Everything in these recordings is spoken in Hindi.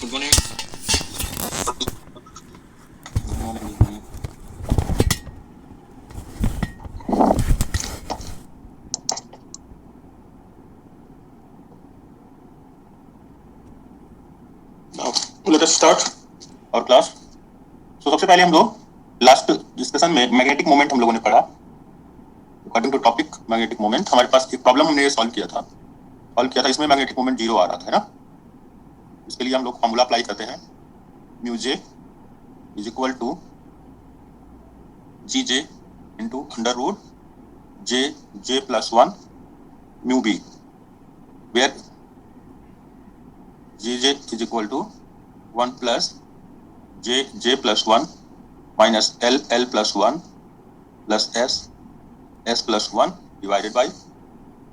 Good morning. Now, let us start our class. So सबसे पहले हम लोग लास्ट डिस्कशन में मैग्नेटिक मोमेंट हम लोगों ने पढ़ा. According to topic magnetic moment हमारे पास एक प्रॉब्लम हमने सॉल्व किया था. इसमें मैग्नेटिक मोमेंट 0 आ रहा था, है ना. इसके लिए हम लोग फॉर्मूला अप्लाई करते हैं. Mu J is equal to g J into under root J plus 1 mu B, where g J is equal to 1 plus J plus 1 minus L plus 1 plus S plus 1 divided by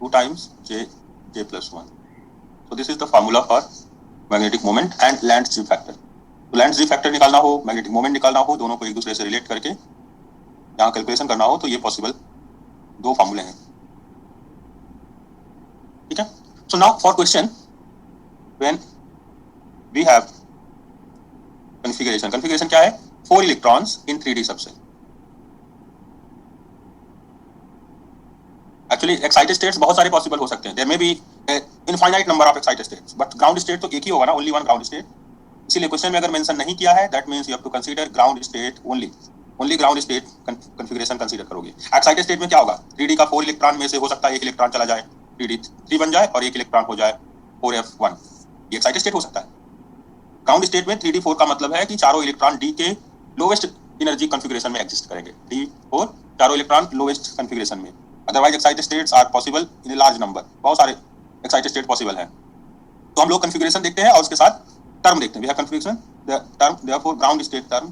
2 times J plus 1. So this is the formula for magnetic moment and Land's G factor. तो Land's G factor निकालना हो, मैग्नेटिक मोमेंट निकालना हो, दोनों को एक दूसरे से रिलेट करके यहाँ कैलकुलेशन करना हो तो ये पॉसिबल दो फॉर्मूले हैं. ठीक है. So now for question when we have configuration क्या है? 4 electrons in 3D subshell. Actually excited states बहुत सारे पॉसिबल हो सकते हैं. There may be infinite number of excited states, but ground state तो एक ही होगा ना, ओनली वन ग्राउंड स्टेट. इसीलिए क्वेश्चन में अगर मेंशन नहीं किया है that means you have to consider ground state only ground state configuration consider करोगे. एक्साइटेड स्टेट में क्या होगा? 3D का 4 इलेक्ट्रॉन में से हो सकता है एक इलेक्ट्रॉन चला जाए, 3D 3 बन जाए और एक इलेक्ट्रॉन हो जाए 4f1. ये एक्साइटेड स्टेट हो सकता है. ग्राउंड स्टेट में 3D 4 का मतलब है कि चारों इलेक्ट्रॉन D के लोवेस्ट एनर्जी कॉन्फ़िगरेशन में एग्जिस्ट करेंगे. D 4 चारों इलेक्ट्रॉन लोवेस्ट कॉन्फ़िगरेशन में. Otherwise excited states are possible in a large number. बहुत सारे एक्साइटेड स्टेट पॉसिबल है. तो हम लोग कॉन्फ़िगरेशन देखते हैं और उसके साथ टर्म देखते हैं. We have configuration term, therefore ground state term.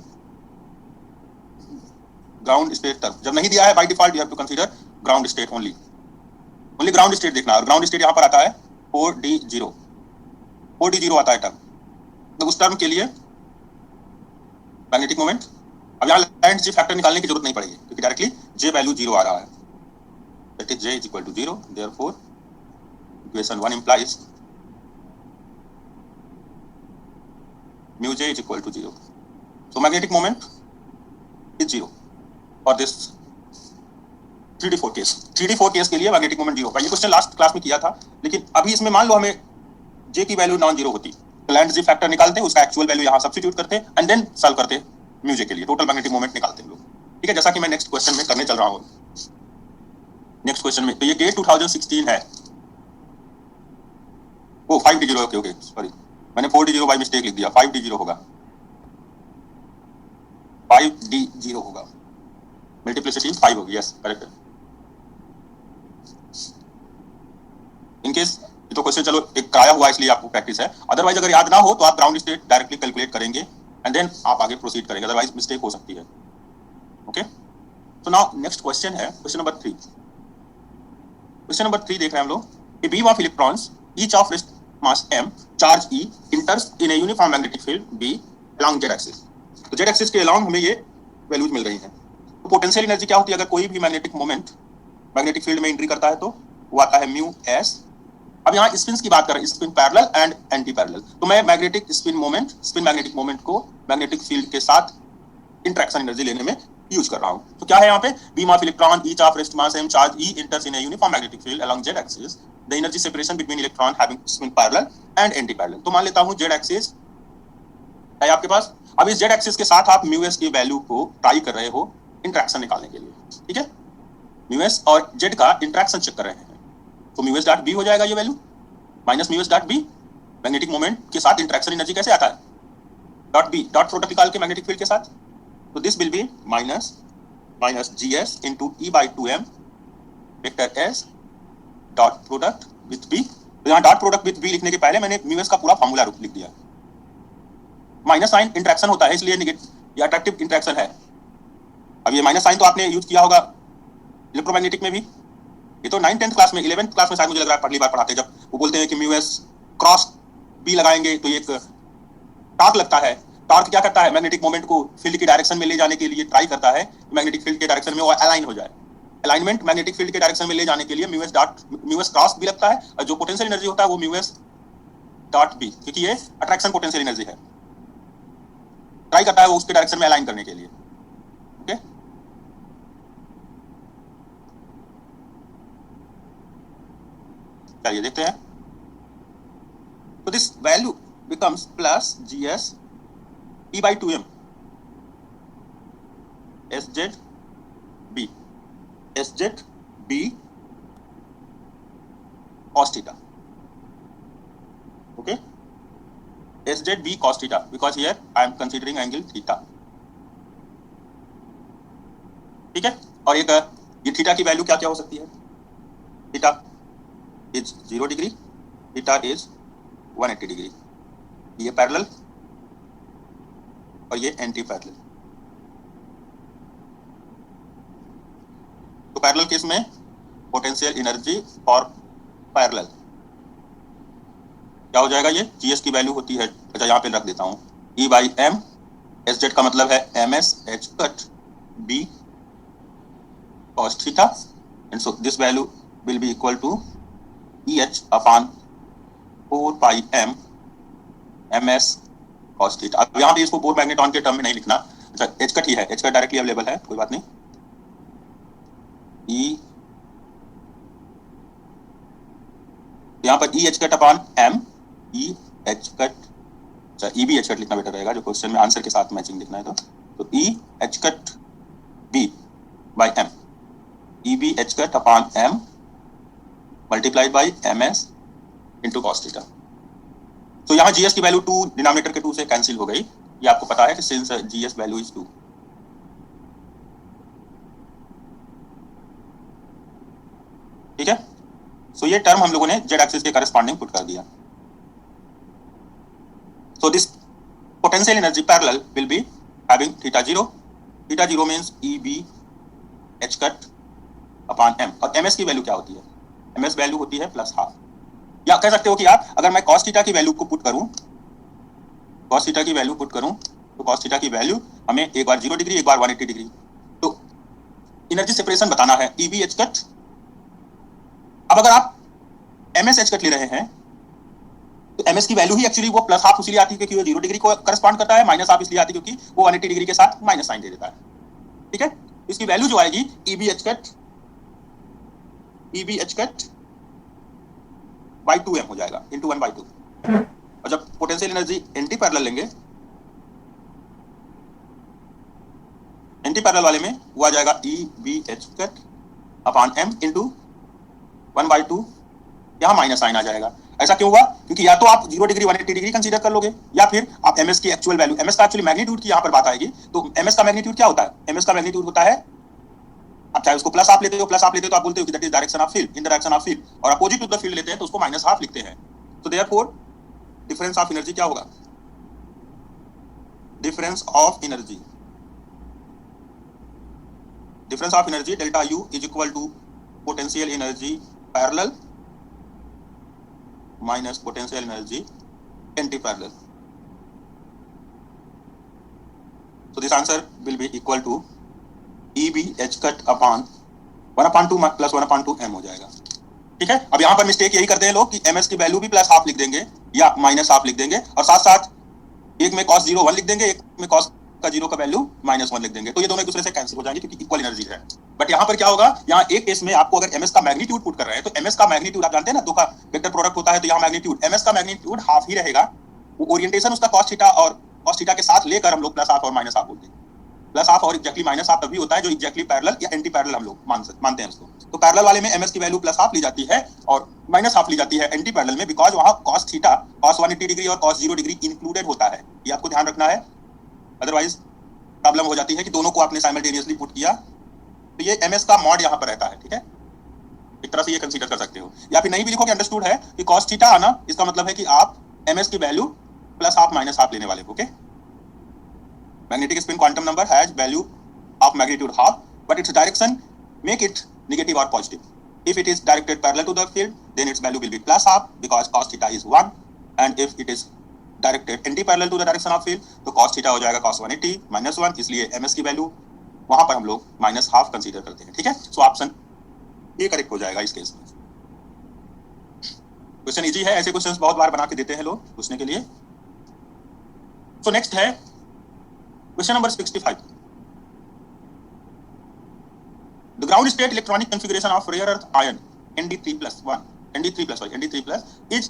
जब नहीं दिया है by default you have to consider ground state only ground state देखना. और ग्राउंड स्टेट यहाँ पर आता है 4d0 आता है टर्म. तो उस टर्म के लिए मैग्नेटिक मोमेंट, अब यहाँ लैंड्स जी फैक्टर निकालने की जरूरत नहीं पड़ेगी क्योंकि डायरेक्टली जे वैल्यू 0 आ रहा है. That is J is equal to 0. Therefore equation 1 implies mu J is equal to 0. So magnetic moment is 0 और दिस 3D4 केस के लिए मैग्नेटिक मोमेंट 0 होगा. ये क्वेश्चन लास्ट क्लास में किया था, लेकिन अभी इसमें मान लो हमें J की वैल्यू नॉन जीरो होती तो लैंड्स जी फैक्टर निकालते, उसका एक्चुअल वैल्यू यहाँ सब्स्टिट्यूट करते एंड देन सॉल्व करते म्यू J के लिए. टोटल मैग्नेटिक मोमेंट निकालते हम लोग. ठीक है, जैसा कि मैं नेक्स्ट क्वेश्चन में करने चल रहा हूँ. नेक्स्ट क्वेश्चन में तो ये गेट 2016 है. ओ 5d0. ओके सॉरी, मैंने 4d0 बाय मिस्टेक लिख दिया. 5d0 होगा, 5d0 होगा. मल्टीप्लिसिटी 5 होगी. Yes correct. इन केस तो क्वेश्चन चलो एक कराया हुआ इसलिए आपको प्रैक्टिस है. अदरवाइज अगर याद ना हो तो आप ग्राउंड स्टेट डायरेक्टली कैलकुलेट करेंगे एंड देन आप आगे प्रोसीड करेंगे, अदरवाइज मिस्टेक हो सकती है. Okay. So now next question है क्वेश्चन नंबर 3. क्वेश्चन नंबर 3 देख रहे हैं हम लोग. A beam of electrons each of rest mass m charge E इंटर्स in a uniform magnetic field B along z axis. तो z एक्सिस के अलोंग हमें ये वैल्यूज मिल रही हैं. तो पोटेंशियल एनर्जी क्या होती है अगर कोई भी मैग्नेटिक मोमेंट मैग्नेटिक फील्ड में एंट्री करता है तो वो आता है म्यू s. अब यहाँ स्पिन्स की बात कर रहे हैं, spin parallel and anti parallel. तो मैं मैग्नेटिक स्पिन मैग्नेटिक मोमेंट को मैग्नेटिक फील्ड के साथ इंटरेक्शन एनर्जी लेने में यूज कर रहा हूँ. तो क्या है यहाँ पे? Beam of electron each of rest mass m charge E इंटर्स in a uniform magnetic field along z axis. The energy separation between electron having spin parallel and anti parallel. तो मान लेता हूँ z एक्सिस है आपके पास. अब इस z एक्सिस के साथ आप म्यू s की वैल्यू को ट्राई कर रहे हो इंटरेक्शन निकालने के लिए. ठीक है, म्यू s और z का इंटरेक्शन चेक कर रहे हैं. तो म्यू s डॉट b हो जाएगा ये value minus mu s dot b. Magnetic moment के साथ इंटरेक्शन एनर्जी कैसे आता है? डॉट b, डॉट प्रोडक्ट निकाल के मैग्नेटिक फील्ड के साथ. तो this will be minus gs into E by 2m vector s dot product with b. तो यहाँ डॉट प्रोडक्ट विथ b लिखने के पहले मैंने म्यू s का पूरा फॉर्मूला लिख दिया. माइनस साइन इंटरेक्शन होता है इसलिए ये अट्रैक्टिव इंटरेक्शन है. अब ये माइनस साइन तो आपने यूज किया होगा इलेक्ट्रोमैग्नेटिक में भी. ये तो 9th 10th क्लास में 11th क्लास में शायद मुझे लग रहा है पहली बार पढ़ाते हैं, जब वो बोलते हैं कि म्यू s क्रॉस b लगाएंगे तो एक टॉर्क लगता है. टॉर्क क्या करता है? मैग्नेटिक मोमेंट को फील्ड की डायरेक्शन में ले जाने के लिए ट्राई करता है, मैग्नेटिक फील्ड के डायरेक्शन में वो अलाइन हो जाए. अलाइनमेंट मैग्नेटिक फील्ड के डायरेक्शन में ले जाने के लिए म्यू s क्रॉस भी लगता है और जो पोटेंशियल एनर्जी होता है वो म्यू s डॉट बी, क्योंकि ये अट्रैक्शन पोटेंशियल एनर्जी है, ट्राई करता है वो उसके डायरेक्शन में अलाइन करने के लिए। ओके, चलिए देखते हैं। तो this value becomes plus GS E by 2m SZ B cos theta. Okay, SZ B cos theta, because here I am considering angle theta. ठीक है, और एक ये थीटा की वैल्यू क्या क्या हो सकती है? Theta is 0 degree, theta is 180 degree, ये पैरेलल और ये एंटी पैरेलल। तो पैरेलल केस में पोटेंशियल एनर्जी फॉर पैरेलल क्या हो जाएगा? ये GS की वैल्यू होती है, अच्छा यहाँ पे रख देता हूँ, E by M, SZ का मतलब है MS H cut B cos theta, and so this value will be equal to EH upon 4 pi M MS cos theta। अब यहाँ पे इसको बोर मैग्नेटॉन के टर्म में नहीं लिखना, अच्छा H कट ही है, H कट डायरेक्टली अवेलेबल है, कोई बात नहीं। E यहाँ पर E H cut upon M, E H cut, अच्छा E B H कट लिखना बेटर रहेगा, जो क्वेश्चन में आंसर के साथ मैचिंग लिखना है। तो E H cut B by M, E B H cut upon M multiplied by MS into cos theta. तो यहाँ GS की वैल्यू 2 डिनोमिनेटर के 2 से कैंसिल हो गई, ये आपको पता है कि सिंस GS वैल्यू इज 2। ठीक है, सो ये टर्म हम लोगों ने जेड एक्सिस के करस्पॉन्डिंग पुट कर दिया। So this potential energy parallel will be having theta 0, theta 0 means EB H cut upon M, और MS की वैल्यू क्या होती है? MS वैल्यू होती है प्लस हाफ, या कह सकते हो कि आप अगर मैं cos थीटा की वैल्यू को पुट करूं, cos थीटा की वैल्यू पुट करूं, तो cos थीटा की वैल्यू हमें एक बार 0 डिग्री एक बार 180 डिग्री, तो एनर्जी सेपरेशन बताना है EB H कट। अब अगर आप MS H कट ले रहे हैं तो MS की वैल्यू ही एक्चुअली वो प्लस हाफ इसलिए आती है क्योंकि वो 0 डिग्री को करस्पॉन्ड करता है, माइनस हाफ इसलिए आती है क्योंकि वो 180 डिग्री के साथ माइनस साइन दे देता है। ठीक है, इसकी वैल्यू जो आएगी EB H cut by 2m हो जाएगा इंटू 1/2, और जब पोटेंशियल एनर्जी एंटी पैरेलल लेंगे, एंटी पैरेलल वाले में वो आ जाएगा EB H cut upon M into 1/2, यहाँ माइनस साइन आ जाएगा। ऐसा क्यों हुआ? क्योंकि या तो आप 0 डिग्री 180 डिग्री कंसीडर कर लोगे, या फिर आप MS की एक्चुअल वैल्यू, MS का एक्चुअली मैग्नीट्यूड की यहाँ पर बात आएगी। तो MS का मैग्नीट्यूड क्या होता है? MS का मैग्नीट्यूड होता है, आप चाहे उसको प्लस हाफ लेते हो तो आप बोलते हो कि that is direction of field, in direction of field, और अपोजिट टू द फील्ड लेते हैं तो उसको माइनस हाफ लिखते हैं। तो देयरफॉर डिफरेंस ऑफ एनर्जी क्या होगा? Difference of energy delta U is equal to potential energy parallel minus potential energy anti parallel. So this answer will be equal to EB H cut upon 1/2 plus 1/2 M हो जाएगा। ठीक है, अब यहाँ पर मिस्टेक यही करते हैं लोग कि MS की वैल्यू भी प्लस हाफ लिख देंगे या माइनस हाफ लिख देंगे, और साथ साथ एक में cos 0 1 लिख देंगे, एक में cos का 0 का वैल्यू -1 लिख देंगे, तो ये दोनों एक दूसरे से कैंसिल हो जाएंगे क्योंकि इक्वल एनर्जी है। बट यहाँ पर क्या होगा, यहाँ एक केस में आपको अगर MS का मैग्नीट्यूड पुट कर रहे हैं तो MS का मैग्नीट्यूड आप जानते हैं ना, दो का वेक्टर प्रोडक्ट होता है, तो यहाँ मैग्नीट्यूड MS का मैग्नीट्यूड हाफ ही रहेगा, वो ओरिएंटेशन उसका cos थीटा और cos थीटा के साथ लेकर हम लोग प्लस हाफ और माइनस हाफ बोलते हैं। प्लस हाफ और एग्जैक्टली माइनस हाफ तभी होता है जो एग्जैक्टली पैरेलल या एंटी पैरेलल हम लोग मानते हैं उसको। तो पैरेलल वाले में MS की वैल्यू प्लस हाफ ली जाती है और माइनस हाफ ली जाती है एंटी पैरेलल में, बिकॉज वहां cos थीटा cos 180 डिग्री और cos 0 डिग्री इंक्लूडेड होता है, ये आपको ध्यान रखना है, अदरवाइज प्रॉब्लम हो जाती है कि दोनों को आपने साइमल्टेनियसली पुट किया तो ये MS का मॉड यहाँ पर रहता है। ठीक है, एक तरह से ये कंसीडर कर सकते हो, या फिर नहीं भी लिखोगे अंडरस्टूड है कि cos थीटा आना इसका मतलब है कि आप MS की value plus half minus half लेने वाले हो। Okay, magnetic spin quantum number has value of magnitude half, but its direction make it negative or positive. If it is directed parallel to the field, then its value will be plus half because cos theta is 1, and if it is directed anti parallel to the direction of field तो cos थीटा हो जाएगा cos 180 -1, इसलिए MS की वैल्यू वहां पर हम लोग -हाफ कंसीडर करते हैं। ठीक है, सो ऑप्शन ए करेक्ट हो जाएगा इस केस में। क्वेश्चन इजी है, ऐसे क्वेश्चंस बहुत बार बना के देते हैं लोग पूछने के लिए। सो नेक्स्ट है question number 65। The ground state electronic configuration of rare earth ion Nd3+1 Nd3+ is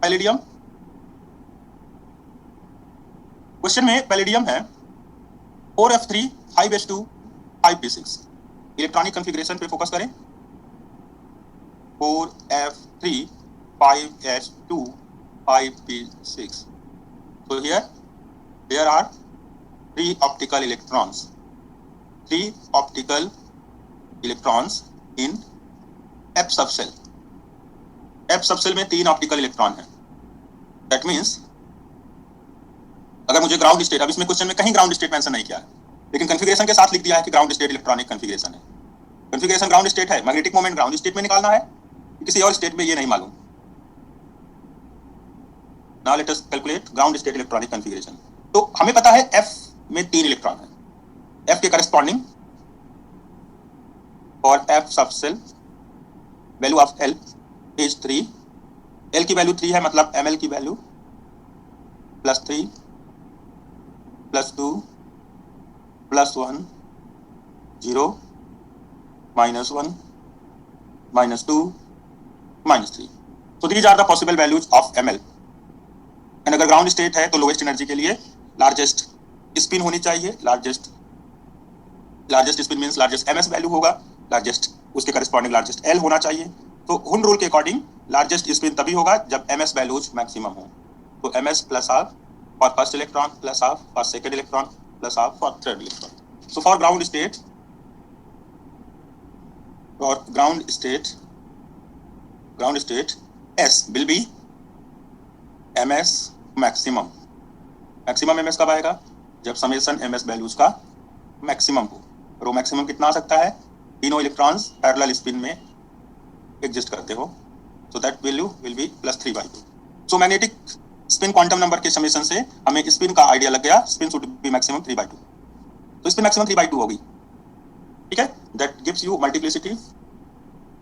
palladium. Question में पैलेडियम है 4f3 5s2 5p6। Electronic configuration पे फोकस करें। 4f3 5s2 5p6। So here there are 3 optical electrons in f subshell। f subshell में 3 ऑप्टिकल इलेक्ट्रॉन है। दैट मीन्स अगर मुझे ग्राउंड स्टेट, अब इसमें क्वेश्चन में कहीं ग्राउंड स्टेट मेंशन नहीं किया है, लेकिन कॉन्फ़िगरेशन के साथ लिख दिया है कि ग्राउंड स्टेट इलेक्ट्रॉनिक कॉन्फ़िगरेशन है। कॉन्फ़िगरेशन ग्राउंड स्टेट है, मैग्नेटिक मोमेंट ग्राउंड स्टेट में निकालना है, किसी और स्टेट में ये नहीं मालूम। Now let us calculate ground state electronic configuration. तो हमें पता है f में 3 इलेक्ट्रॉन है। f के corresponding for f subshell value of L is 3। L की वैल्यू 3 है, मतलब ml की value +3 +2 +1 0 -1 -2 -3। So these are the possible values of ml। And अगर ग्राउंड स्टेट है तो लोएस्ट एनर्जी के लिए लार्जेस्ट स्पिन होनी चाहिए। Largest spin means largest ms value होगा, लार्जेस्ट उसके करस्पॉन्डिंग लार्जेस्ट L होना चाहिए। तो हुन रूल के अकॉर्डिंग लार्जेस्ट स्पिन तभी होगा जब ms वैल्यूज मैक्सिमम हो। तो ms plus half for first electron, plus half for second electron, plus half for third electron. So for ground state S will be ms maximum. Maximum ms कब आएगा? जब समेशन ms वैल्यूज का मैक्सिमम हो। और वो मैक्सिमम कितना आ सकता है? तीनों इलेक्ट्रॉन्स पैरेलल स्पिन में एग्जिस्ट करते हो। So that value will B +3/2। So magnetic spin quantum number के समेशन से हमें स्पिन का आइडिया लग गया। Spin should be maximum 3/2। तो स्पिन मैक्सिमम 3/2 होगी, ठीक है। That gives you multiplicity.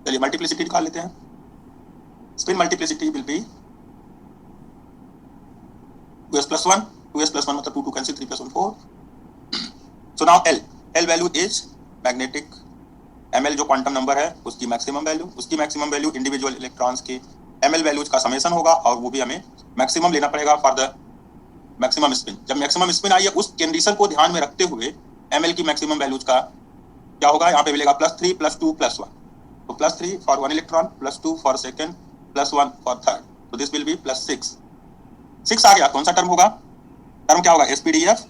चलिए मल्टीप्लिसिटी निकाल लेते हैं। Spin multiplicity will be 2s+1 2s+1 मतलब 2 2 cancel, 3 + 1 4। So now L value is magnetic ml जो क्वांटम नंबर है उसकी मैक्सिमम वैल्यू इंडिविजुअल इलेक्ट्रॉन्स के ml वैल्यूज का समेशन होगा, और वो भी हमें मैक्सिमम लेना पड़ेगा फॉर द मैक्सिमम स्पिन। जब मैक्सिमम स्पिन आई है उस कंडीशन को ध्यान में रखते हुए ml की मैक्सिमम वैल्यूज का क्या होगा? यहाँ पे मिलेगा +3 +2 +1। तो +3 for 1 electron, +2 for second, +1 for third. तो दिस विल बी +6। 6 आ गया। कौन सा टर्म होगा? टर्म क्या होगा? SPDF।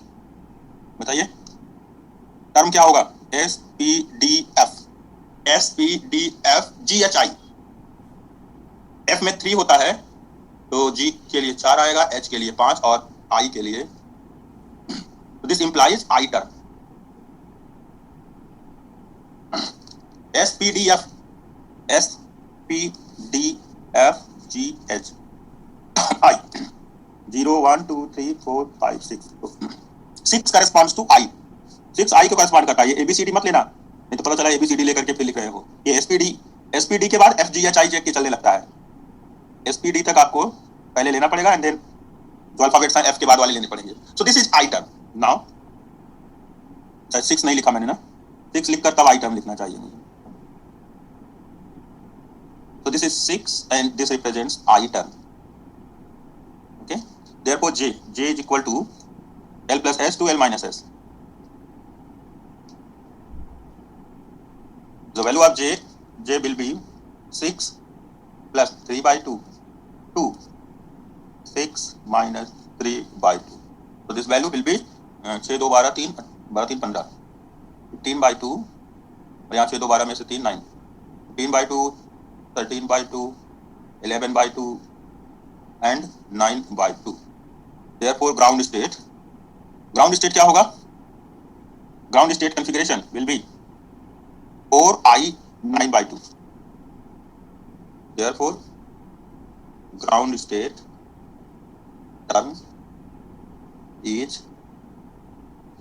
बताइए टर्म क्या होगा? SPDF GHI। F में 3 होता है तो G के लिए 4 आएगा, H के लिए 5 और I के लिए। तो this implies I term. SPDF GH I 0 1 2 3 4 5 6। 6 corresponds to I। 6 I को correspond करता है। ये ABCD मत लेना, नहीं तो पता चला ABCD लेकर के फिर लिख रहे हो। ये SPD के बाद FGHI के चलने लगता है। SPD तक आपको पहले लेना पड़ेगा एंड देन जो अल्फाबेट्स हैं F के बाद वाले लेने पड़ेंगे। So this is I term. Now 6 नहीं लिखा मैंने ना, 6 लिखकर तब I टर्म लिखना चाहिए मुझे। So this is 6 and this represents I term। Okay, therefore J is equal to L plus S to L minus S। The value of J will be 6 plus 3/2 2 6 minus 3/2। So this value will be 6 2 12 3 12 3 15 15/2 और यहाँ 6 2 12 में से 3 9 15/2 13/2 11/2 and 9/2। Therefore ground state क्या होगा? Ground state configuration will be 4I 9/2। Therefore ground state term is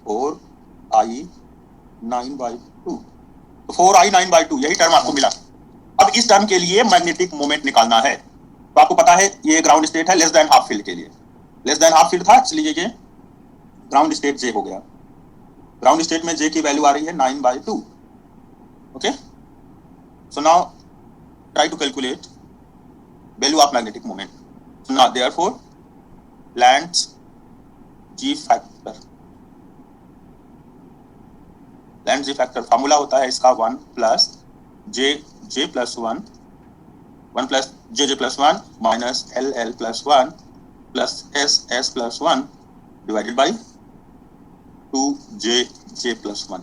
4I 9/2। तो 4I 9/2 यही टर्म आपको मिला। अब इस टर्म के लिए मैग्नेटिक मोमेंट निकालना है। तो आपको पता है ये ग्राउंड स्टेट है लेस देन हाफ फील्ड के लिए, लेस देन हाफ फील्ड था इसलिए ये ग्राउंड स्टेट जे हो गया। ग्राउंड स्टेट में जे की वैल्यू आ रही है 9/2। Okay, so now try to calculate value of magnetic moment. So now therefore Lande's g factor, Lande g factor formula होता है इसका 1 plus J J plus 1, 1 plus J J plus 1 minus L L plus 1 plus S S plus 1 divided by 2 J J plus 1।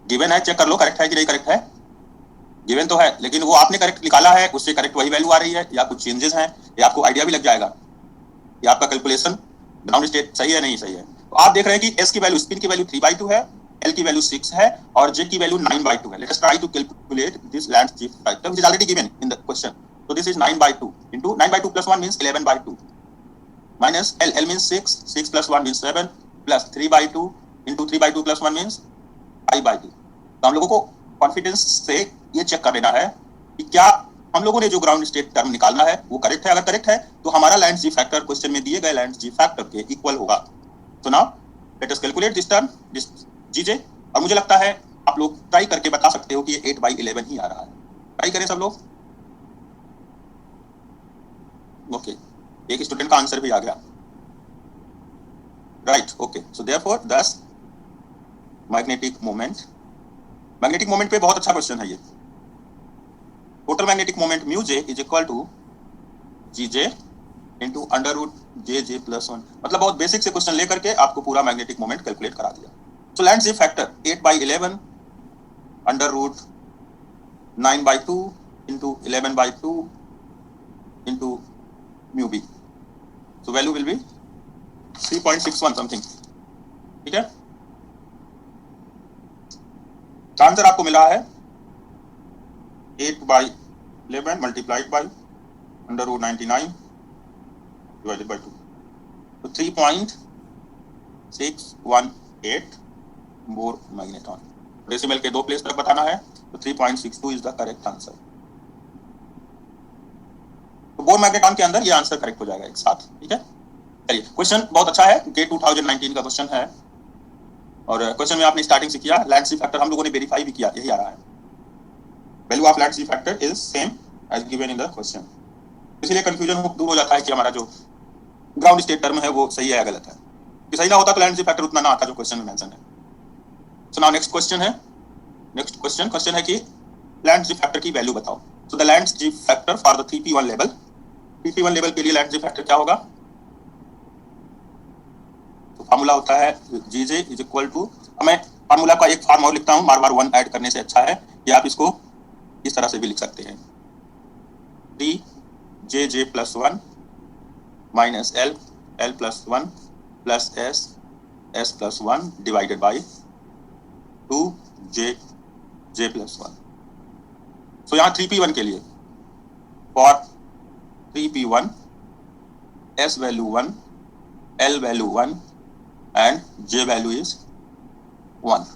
Given है, चेक कर लो करेक्ट है कि नहीं करेक्ट है। गिवन तो है लेकिन वो आपने करेक्ट निकाला है, उससे करेक्ट वही वैल्यू आ रही है या कुछ चेंजेस हैं, या आपको आइडिया भी लग जाएगा कि आपका कैलकुलेशन ग्राउंड स्टेट सही है नहीं सही है। तो आप देख रहे हैं कि एस की वैल्यू, स्पिन की वैल्यू 3/2 है, एल की वैल्यू 6 है और जे की वैल्यू 9/2 है। Let us try to calculate this Lande g factor which is already given in the question. So this is 9/2 into 9/2 plus 1 means 11/2 minus L means 6, 6 plus 1 means 7 plus 3/2 into 3/2 plus 1 means 5/2। तो हम लोगों को कॉन्फिडेंस से ये चेक कर लेना है कि क्या हम लोगों ने जो ग्राउंड स्टेट टर्म निकालना है वो करेक्ट है। अगर करेक्ट है तो हमारा लैंड जी फैक्टर क्वेश्चन में दिए गए लैंड जी फैक्टर के इक्वल होगा। तो now let us calculate this term, this g J. और मुझे लगता है आप लोग ट्राई करके बता सकते हो कि ये 8/11 ही आ रहा है। ट्राई करें सब लोग। ओके, एक स्टूडेंट का आंसर भी आ गया, right. Okay, so therefore thus magnetic moment, magnetic moment पे बहुत अच्छा क्वेश्चन है ये। Total magnetic moment mu J is equal to g J into under root J J plus 1। मतलब बहुत बेसिक से क्वेश्चन लेकर के आपको पूरा मैग्नेटिक मोमेंट कैलकुलेट करा दिया। So Lande g factor 8/11 under root 9/2 into 11/2 into mu B, so value will be 3.61 something. ठीक है, आंसर आपको मिला है 8/11 multiplied by under root 99 divided by 2, तो 3.618 बोर मैग्नेटॉन। डेसिमल के 2 प्लेस तक बताना है, तो 3.62 इज द करेक्ट आंसर। तो बोर मैग्नेटॉन के अंदर ये आंसर करेक्ट हो जाएगा एक साथ। ठीक है, चलिए क्वेश्चन बहुत अच्छा है, गेट 2019 का क्वेश्चन है और क्वेश्चन में आपने स्टार्टिंग से किया लैंड जी फैक्टर हम लोगों ने वेरीफाई भी किया, यही आ रहा है। Value of Lande g factor is same as given in the question. इसलिए कंफ्यूजन दूर हो जाता है कि हमारा जो ग्राउंड स्टेट टर्म है वो सही है या गलत है। कि सही ना होता तो लैंड जी फैक्टर उतना ना आता जो क्वेश्चन में मेंशन है। सो नाउ नेक्स्ट क्वेश्चन है, नेक्स्ट क्वेश्चन है कि लैंड जी फैक्टर की वैल्यू बताओ। सो the Lande g factor for the 3p1 level, 3p1 level के लिए लैंड जी फैक्टर क्या होगा? तो फार्मूला होता है जीजे इज इक्वल टू, मैं फार्मूला का एक फॉर्म और लिखता हूं, बार बार 1 ऐड करने से अच्छा है, या आप इसको इस तरह से भी लिख सकते हैं, D J J plus 1 minus L L plus 1 plus S S plus 1 divided by 2 J J plus 1। सो यहाँ 3p1 के लिए for 3p1 s value 1, l value 1 and j value is 1.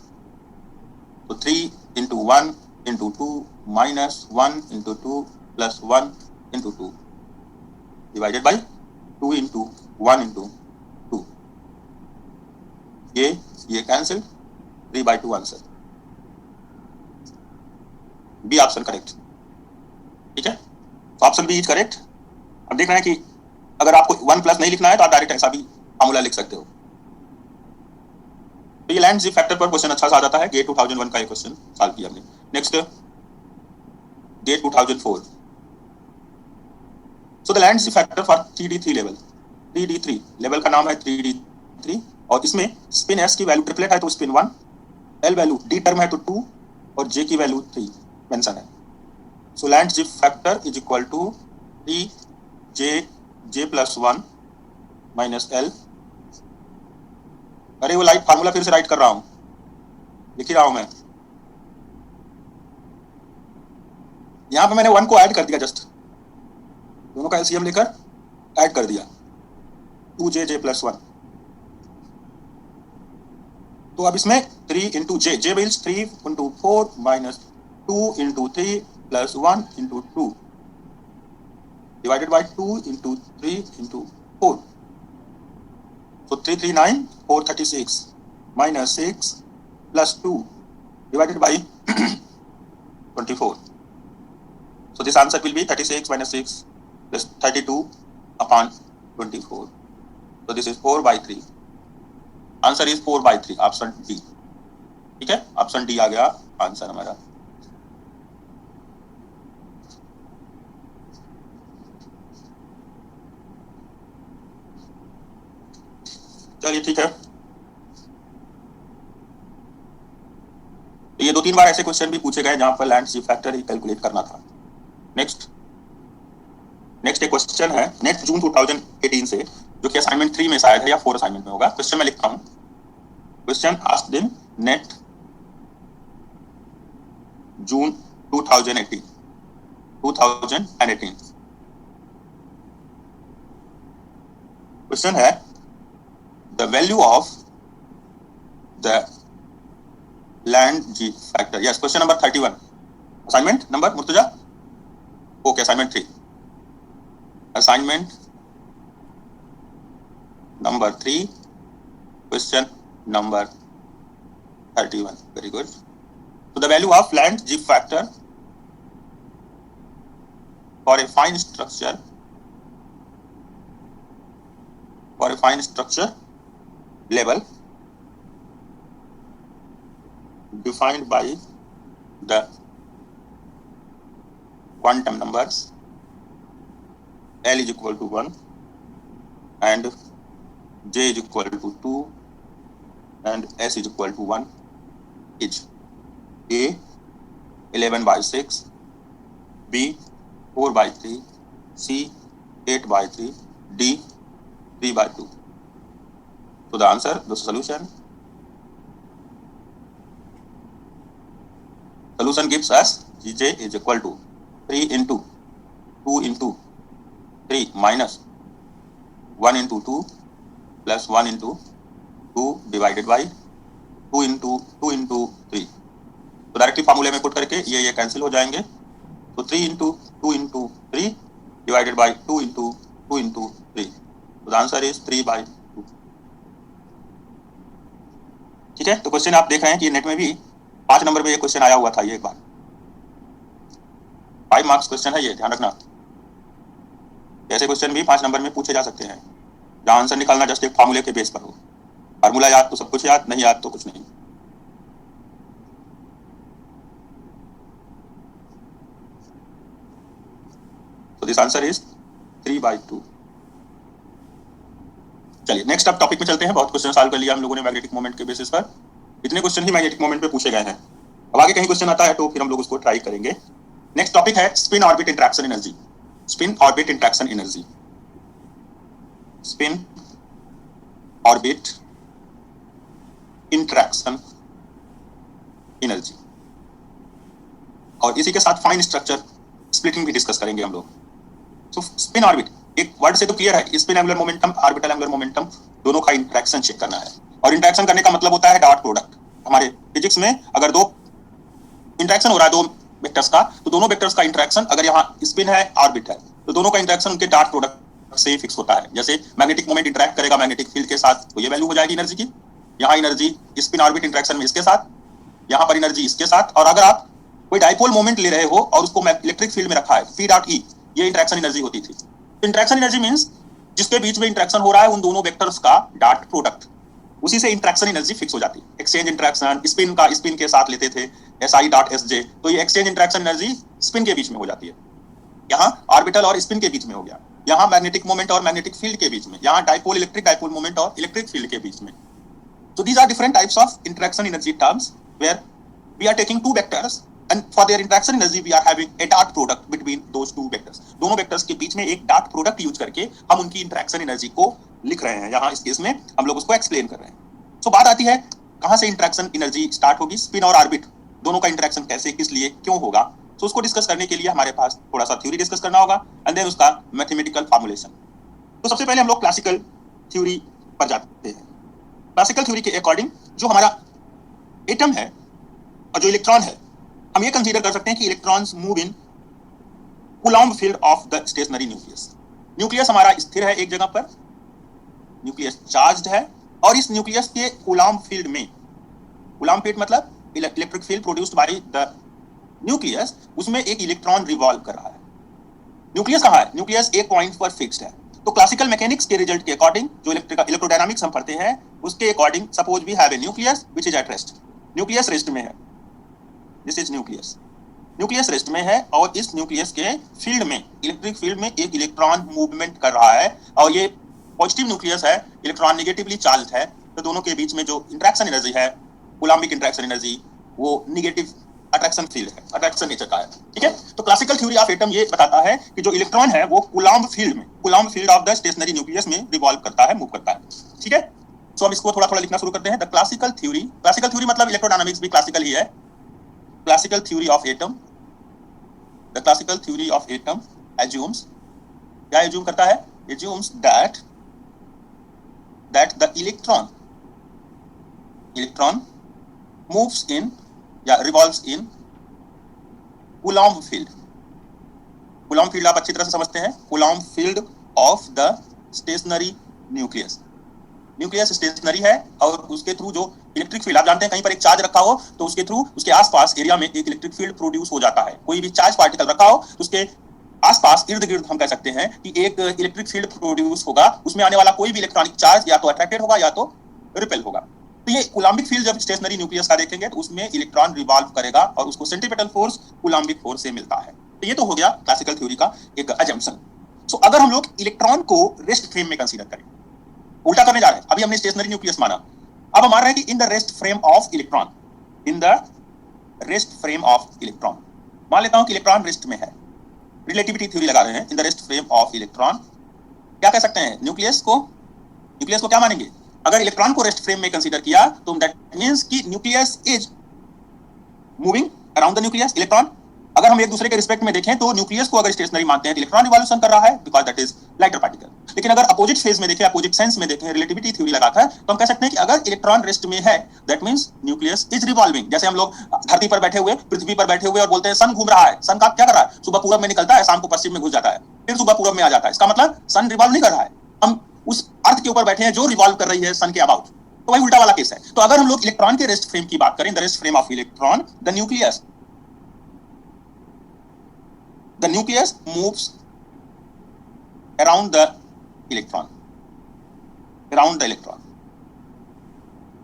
So 3 into 1 into 2 minus 1 into 2 plus 1 into 2 divided by 2 into 1 into 2. ये cancel, 3/2 answer. B option correct. ठीक है, तो ऑप्शन बी इज करेक्ट। अब देख रहे हैं कि अगर आपको 1 प्लस नहीं लिखना है तो आप डायरेक्ट ऐसा भी फॉर्मूला लिख सकते हो। तो ये लैंड जी फैक्टर पर क्वेश्चन अच्छा सा आ जाता है, गेट 2001 का ये क्वेश्चन सॉल्व किया हमने। Next GATE 2004। So the Lande g factor for 3d3 level, 3d3 level का नाम है 3d3 और इसमें स्पिन s की वैल्यू ट्रिपलेट है तो spin 1, l value d term है तो 2 और j की वैल्यू 3 मेंशन है। So Lande g factor is equal to 3 j plus 1 minus l। अरे वो लाइट फार्मूला फिर से राइट कर रहा हूं, लिख ही रहा हूं मैं। यहां पे मैंने 1 को ऐड कर दिया, जस्ट दोनों का एलसीएम लेकर ऐड कर दिया, 2j प्लस 1। तो अब इसमें 3 into J means 3 into 4 minus 2 into 3 plus 1 into 2 divided by 2 into 3 into 4. So 339, 436 minus 6 plus 2 divided by 24. So this answer will be 36 minus 6 plus 32 upon 24. So this is 4 by 3. Answer is 4 by 3, option D. ठीक है, ऑप्शन डी आ गया आंसर हमारा. चलिए ठीक है, तो ये 2-3 बार ऐसे क्वेश्चन भी पूछे गए जहां पर लैंड जी फैक्टर ही कैलकुलेट करना था. नेक्स्ट एक क्वेश्चन है नेक्स्ट जून 2018 से, जो कि असाइनमेंट 3 में शायद है या 4 असाइनमेंट में होगा. क्वेश्चन मैं लिखता हूं. Question asked in net June 2018. Question है the value of the land G factor. Yes, question number 31. Assignment number Murtuza? Okay, assignment 3. Assignment number 3. Question number 31. Very good. So the value of land G factor for a fine structure level defined by the quantum numbers L is equal to 1 and J is equal to 2 and S is equal to 1 is A 11 by 6, B 4 by 3, C 8 by 3, D 3 by 2. So the answer, the solution gives us Gj is equal to 3 into 2 into 3 minus 1 into 2 plus 1 into 2 divided by 2 into 3. तो डायरेक्टली फार्मूले में पुट करके ये कैंसिल हो जाएंगे. तो 3 into 2 into 3 divided by 2 into 3. So the answer is 3 by 2. ठीक है, तो क्वेश्चन आप देख रहे हैं कि नेट में भी 5 नंबर में ये क्वेश्चन आया हुआ था. ये एक बार 5 मार्क्स क्वेश्चन है ये, ध्यान रखना. ऐसे क्वेश्चन भी 5 नंबर में पूछे जा सकते हैं जहां आंसर निकालना जस्ट एक फार्मूले के बेस पर हो. फार्मूला याद तो सब कुछ याद, नहीं याद तो कुछ नहीं. तो दिस आंसर इज 3 by 2. चलिए नेक्स्ट अब टॉपिक में चलते हैं. बहुत क्वेश्चन सॉल्व कर लिया हम लोगों ने मैग्नेटिक मोमेंट के बेसिस पर. इतने क्वेश्चन ही मैग्नेटिक मोमेंट पे पूछे गए हैं. अब आगे कहीं क्वेश्चन आता है तो फिर हम लोग उसको ट्राई करेंगे. नेक्स्ट टॉपिक है spin orbit interaction energy. Spin orbit interaction energy. Spin orbit interaction energy. और इसी के साथ फाइन स्ट्रक्चर स्प्लिटिंग भी डिस्कस करेंगे हम लोग. सो स्पिन ऑर्बिट, एक वर्ड से तो क्लियर है, spin angular momentum orbital angular momentum दोनों का इंटरेक्शन चेक करना है. और इंटरेक्शन करने का मतलब होता है डॉट प्रोडक्ट. हमारे फिजिक्स में अगर दो इंटरेक्शन हो रहा है दो वेक्टर्स का, तो दोनों वेक्टर्स का इंटरेक्शन अगर यहाँ स्पिन है ऑर्बिट है तो दोनों का इंटरेक्शन उनके डॉट प्रोडक्ट से फिक्स होता है. जैसे मैग्नेटिक मोमेंट इंटरेक्ट करेगा मैग्नेटिक फील्ड के साथ तो ये वैल्यू हो जाएगी एनर्जी की. यहाँ एनर्जी स्पिन ऑर्बिट इंटरेक्शन में इसके साथ, यहाँ पर एनर्जी इसके साथ. और अगर आप कोई डाइपोल मोमेंट ले रहे हो और उसको इलेक्ट्रिक फील्ड में रखा है पी डॉट ई, ये इंटरेक्शन एनर्जी होती थी. इंटरेक्शन एनर्जी मींस जिसके बीच में इंटरेक्शन हो रहा है उन दोनों वेक्टर्स का डॉट प्रोडक्ट, उसी से इंटरेक्शन एनर्जी फिक्स हो जाती है. एक्सचेंज इंटरेक्शन स्पिन का स्पिन के साथ लेते थे SI डॉट SJ, तो ये एक्सचेंज इंटरेक्शन एनर्जी स्पिन के बीच में हो जाती है. यहाँ ऑर्बिटल और स्पिन के बीच में हो गया, यहाँ मैग्नेटिक मोमेंट और मैग्नेटिक फील्ड के बीच में, यहाँ डाइपोल इलेक्ट्रिक डाइपोल मोमेंट और इलेक्ट्रिक फील्ड के बीच में. So these are different types of interaction energy terms where we are taking two vectors and for their interaction energy we are having a dot product between those two vectors. दोनों वेक्टर्स के बीच में एक डॉट प्रोडक्ट यूज करके हम उनकी इंटरेक्शन एनर्जी को लिख रहे हैं. यहाँ इस केस में हम लोग उसको एक्सप्लेन कर रहे हैं. सो बात आती है कहाँ से इंटरेक्शन एनर्जी स्टार्ट होगी, स्पिन और ऑर्बिट दोनों का इंटरेक्शन कैसे किस लिए क्यों होगा. तो उसको डिस्कस करने के लिए हमारे पास थोड़ा सा थ्योरी डिस्कस करना होगा एंड देन उसका मैथमेटिकल फॉर्मुलेशन. तो सबसे पहले हम लोग क्लासिकल थ्योरी पर जाते हैं. क्लासिकल थ्योरी के अकॉर्डिंग जो हमारा एटम है और जो इलेक्ट्रॉन है, हम ये कंसीडर कर सकते हैं कि electrons move in Coulomb field of the stationary nucleus. Nucleus हमारा स्थिर है एक जगह पर, न्यूक्लियस चार्ज्ड है, और इस न्यूक्लियस के कूलॉम्ब फील्ड में, कूलॉम्ब फील्ड मतलब electric field produced by the nucleus, उसमें एक इलेक्ट्रॉन रिवॉल्व कर रहा है। न्यूक्लियस कहाँ है? न्यूक्लियस एक पॉइंट पर फिक्स्ड है। तो क्लासिकल मैकेनिक्स के रिजल्ट के अकॉर्डिंग, जो इलेक्ट्रोडायनामिक्स हम पढ़ते हैं उसके according, suppose we have a nucleus which is at rest. Nucleus rest में है, this is nucleus, nucleus rest में है, और इस न्यूक्लियस के फील्ड में, इलेक्ट्रिक फील्ड में एक इलेक्ट्रॉन मूवमेंट कर रहा है, और ये पॉजिटिव न्यूक्लियस है, इलेक्ट्रॉन नेगेटिवली चार्ज्ड है, तो दोनों के बीच में जो इंटरेक्शन एनर्जी है, कूलॉम्बिक इंटरेक्शन एनर्जी, वो नेगेटिव अट्रैक्शन फील्ड है, अट्रैक्शन नेचर का है। ठीक है, तो क्लासिकल थ्योरी ऑफ एटम ये बताता है कि जो इलेक्ट्रॉन है वो कूलॉम्ब फील्ड में, Coulomb field of the stationary nucleus में रिवॉल्व करता है, मूव करता है। ठीक है, सो हम इसको थोड़ा थोड़ा लिखना शुरू करते हैं। द क्लासिकल थ्योरी मतलब इलेक्ट्रोडायनामिक्स भी क्लासिकल ही है। Classical theory of atom, the classical theory of atom assumes, क्या एज्यूम करता है? Assumes that the electron moves in या revolves in Coulomb field. Coulomb field आप अच्छी तरह से समझते हैं, Coulomb field of the stationary nucleus. Nucleus stationary है, और उसके थ्रू जो इलेक्ट्रिक फील्ड, आप जानते हैं कहीं पर एक चार्ज रखा हो तो उसके थ्रू उसके आसपास एरिया में एक इलेक्ट्रिक फील्ड प्रोड्यूस हो जाता है। कोई भी चार्ज पार्टिकल रखा हो तो उसके आसपास इर्द गिर्द हम कह सकते हैं कि एक इलेक्ट्रिक फील्ड प्रोड्यूस होगा, उसमें आने वाला कोई भी इलेक्ट्रॉनिक चार्ज या तो अट्रैक्टेड होगा या तो रिपेल होगा। तो ये कूलॉम्बिक फील्ड जब स्टेशनरी न्यूक्लियस का देखेंगे तो उसमें इलेक्ट्रॉन रिवॉल्व करेगा और उसको सेंट्रीपेटल फोर्स कूलॉम्बिक फोर्स से मिलता है। तो ये तो हो गया क्लासिकल थ्योरी का एक अजम्पशन। सो अगर हम लोग इलेक्ट्रॉन को रेस्ट फ्रेम में कंसीडर करें, उल्टा करने जा रहे हैं, अभी हमने स्टेशनरी न्यूक्लियस माना, अब हम मान रहे हैं कि in the rest frame of electron, in the rest frame of electron, मान लेता हूं कि इलेक्ट्रॉन रेस्ट में है, रिलेटिविटी थ्योरी लगा रहे हैं, in the rest frame of electron, क्या कह सकते हैं? न्यूक्लियस को क्या मानेंगे? अगर इलेक्ट्रॉन को रेस्ट फ्रेम में कंसीडर किया तो दैट मींस कि nucleus is moving around the nucleus, electron. अगर हम एक दूसरे के रिस्पेक्ट में देखें तो न्यूक्लियस को अगर स्टेशनरी मानते हैं तो इलेक्ट्रॉन रिवॉल्यूशन कर रहा है because that is lighter particle. लेकिन अगर अपोजिट फेज में देखें, अपोजिट सेंस में देखें, रिलेटिविटी थ्योरी लगाकर, तो हम कह सकते हैं कि अगर इलेक्ट्रॉन रेस्ट में है that means nucleus is revolving. जैसे हम लोग धरती पर बैठे हुए, पृथ्वी पर बैठे हुए और बोलते हैं सन घूम रहा है, सन का क्या कर रहा है? सुबह पूरब में निकलता है, शाम को पश्चिम में घुस जाता है, फिर सुबह पूरब में आ जाता है। इसका मतलब सन रिवॉल्व नहीं कर रहा है, हम उस अर्थ के ऊपर बैठे हैं जो रिवॉल्व कर रही है सन के अबाउट। तो वही उल्टा वाला केस है। तो अगर हम लोग इलेक्ट्रॉन के रेस्ट फ्रेम की बात करें, the rest frame of electron, the nucleus moves around the electron,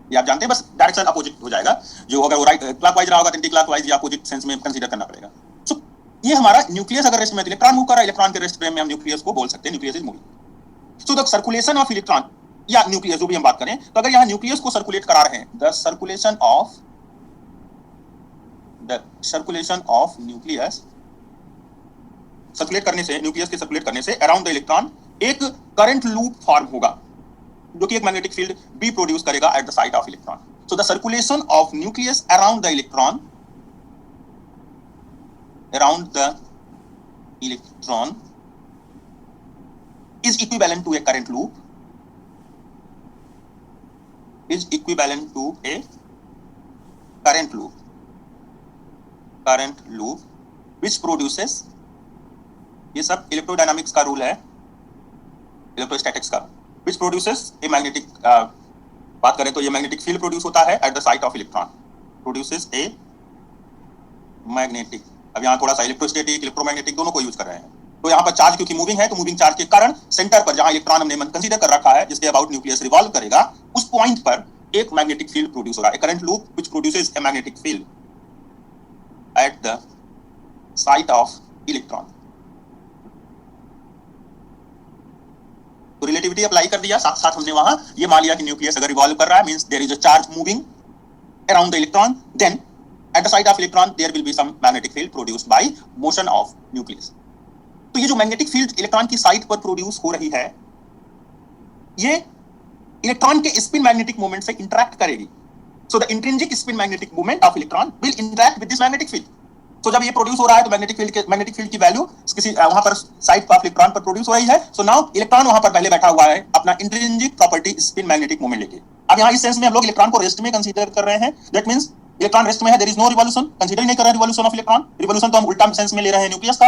ये आप जानते हैं, बस डायरेक्शन अपोजिट हो जाएगा। जो अगर वो राइट क्लॉकवाइज रहा होगा तो एंटी क्लॉकवाइज या अपोजिट सेंस में कंसीडर करना पड़ेगा। सो ये हमारा न्यूक्लियस अगर रेस्ट में, इलेक्ट्रॉन मूव कर रहा है, इलेक्ट्रॉन के रेस्ट फ्रेम में हम न्यूक्लियस को बोल सकते हैं nucleus is moving. So the circulation of electron या न्यूक्लियस, जो भी हम बात करें, तो अगर यहाँ न्यूक्लियस को सर्कुलेट करा रहे हैं, the circulation of nucleus, circulate करने से, न्यूक्लियस के सर्कुलेट करने से अराउंड द इलेक्ट्रॉन एक करंट लूप फॉर्म होगा जो कि एक मैग्नेटिक फील्ड भी प्रोड्यूस करेगा eight the site of electron. So the circulation of nucleus around the electron is equivalent to a current loop which produces, ये सब इलेक्ट्रोडायनामिक्स का रूल है, इलेक्ट्रोस्टैटिक्स का, which produces a magnetic, बात करें तो ये मैग्नेटिक फील्ड प्रोड्यूस होता है eight the site of electron, produces a magnetic. अब यहाँ थोड़ा सा इलेक्ट्रोस्टैटिक, इलेक्ट्रोमैग्नेटिक दोनों को यूज कर रहे हैं। तो यहाँ पर चार्ज क्योंकि मूविंग है, तो मूविंग चार्ज के कारण सेंटर पर जहां इलेक्ट्रॉन हमने कंसीडर कर रखा है, जिसके अबाउट न्यूक्लियस रिवॉल्व करेगा, उस पॉइंट पर एक मैग्नेटिक फील्ड प्रोड्यूस होगा, a current loop which produces a magnetic field at the site of electron. तो रिलेटिविटी अप्लाई कर दिया, साथ साथ हमने वहां ये मान लिया कि न्यूक्लियस अगर रिवॉल्व कर रहा है, means there is a charge moving around the electron, then at the site of electron there will be some magnetic field produced by motion of nucleus. तो ये जो मैग्नेटिक फील्ड इलेक्ट्रॉन की साइट पर प्रोड्यूस हो रही है, ये इलेक्ट्रॉन के स्पिन मैग्नेटिक मोमेंट से इंटरैक्ट करेगी। So the intrinsic spin magnetic moment of electron will interact with this magnetic field. तो जब ये प्रोड्यूस हो रहा है तो मैग्नेटिक फील्ड की वैल्यू किसी वहां पर साइट ऑफ इलेक्ट्रॉन पर प्रोड्यूस हो रही है। सो नाउ इलेक्ट्रॉन वहां पर पहले बैठा हुआ है अपना intrinsic property spin magnetic moment लेके। अब यहाँ इस सेंस में हम लोग इलेक्ट्रॉन को रेस्ट में कंसीडर कर रहे हैं, दैट मींस इलेक्ट्रॉन रेस्ट में है, there is no revolution, consider नहीं कर रहे हैं रिवॉल्यूशन ऑफ इलेक्ट्रॉन। रिवॉल्यूशन तो हम उल्टा सेंस में ले रहे हैं न्यूक्लियस का,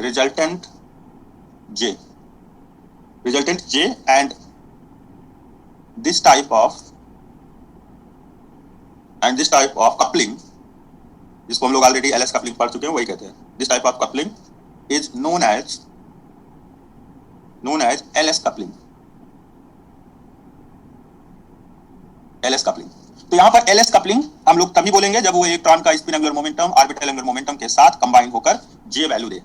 resultant J and this type of coupling, जिसको हम लोग ऑलरेडी LS कपलिंग पढ़ चुके हैं, वही कहते हैं. This type of coupling is known as LS coupling. LS coupling. तो यहाँ पर LS कपलिंग हम लोग तभी बोलेंगे जब वो इलेक्ट्रॉन का spin angular momentum orbital angular momentum के साथ कंबाइन होकर J वैल्यू दे.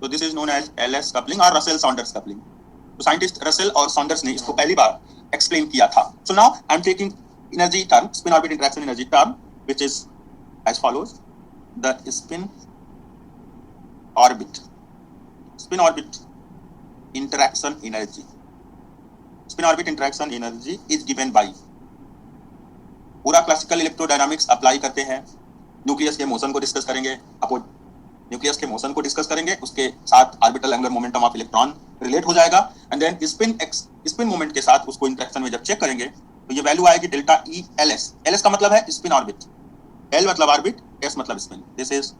तो this is known as LS coupling और रसेल सॉन्डर्स कपलिंग. तो साइंटिस्ट रसेल और सॉन्डर्स ने इसको पहली बार एक्सप्लेन किया था. So now I am taking energy term, spin orbit interaction energy term, which is as follows. The spin orbit interaction energy is given by, पूरा क्लासिकल इलेक्ट्रोडायनामिक्स अप्लाई करते हैं. न्यूक्लियस के मोशन को डिस्कस करेंगे, उसके साथ orbital angular momentum of electron relate हो जाएगा एंड देन स्पिन मोमेंट के साथ उसको इंटरेक्शन में जब चेक करेंगे तो ये वैल्यू आएगी डेल्टा E LS. LS का मतलब है स्पिन ऑर्बिट, L मतलब ऑर्बिट, S मतलब spin. This is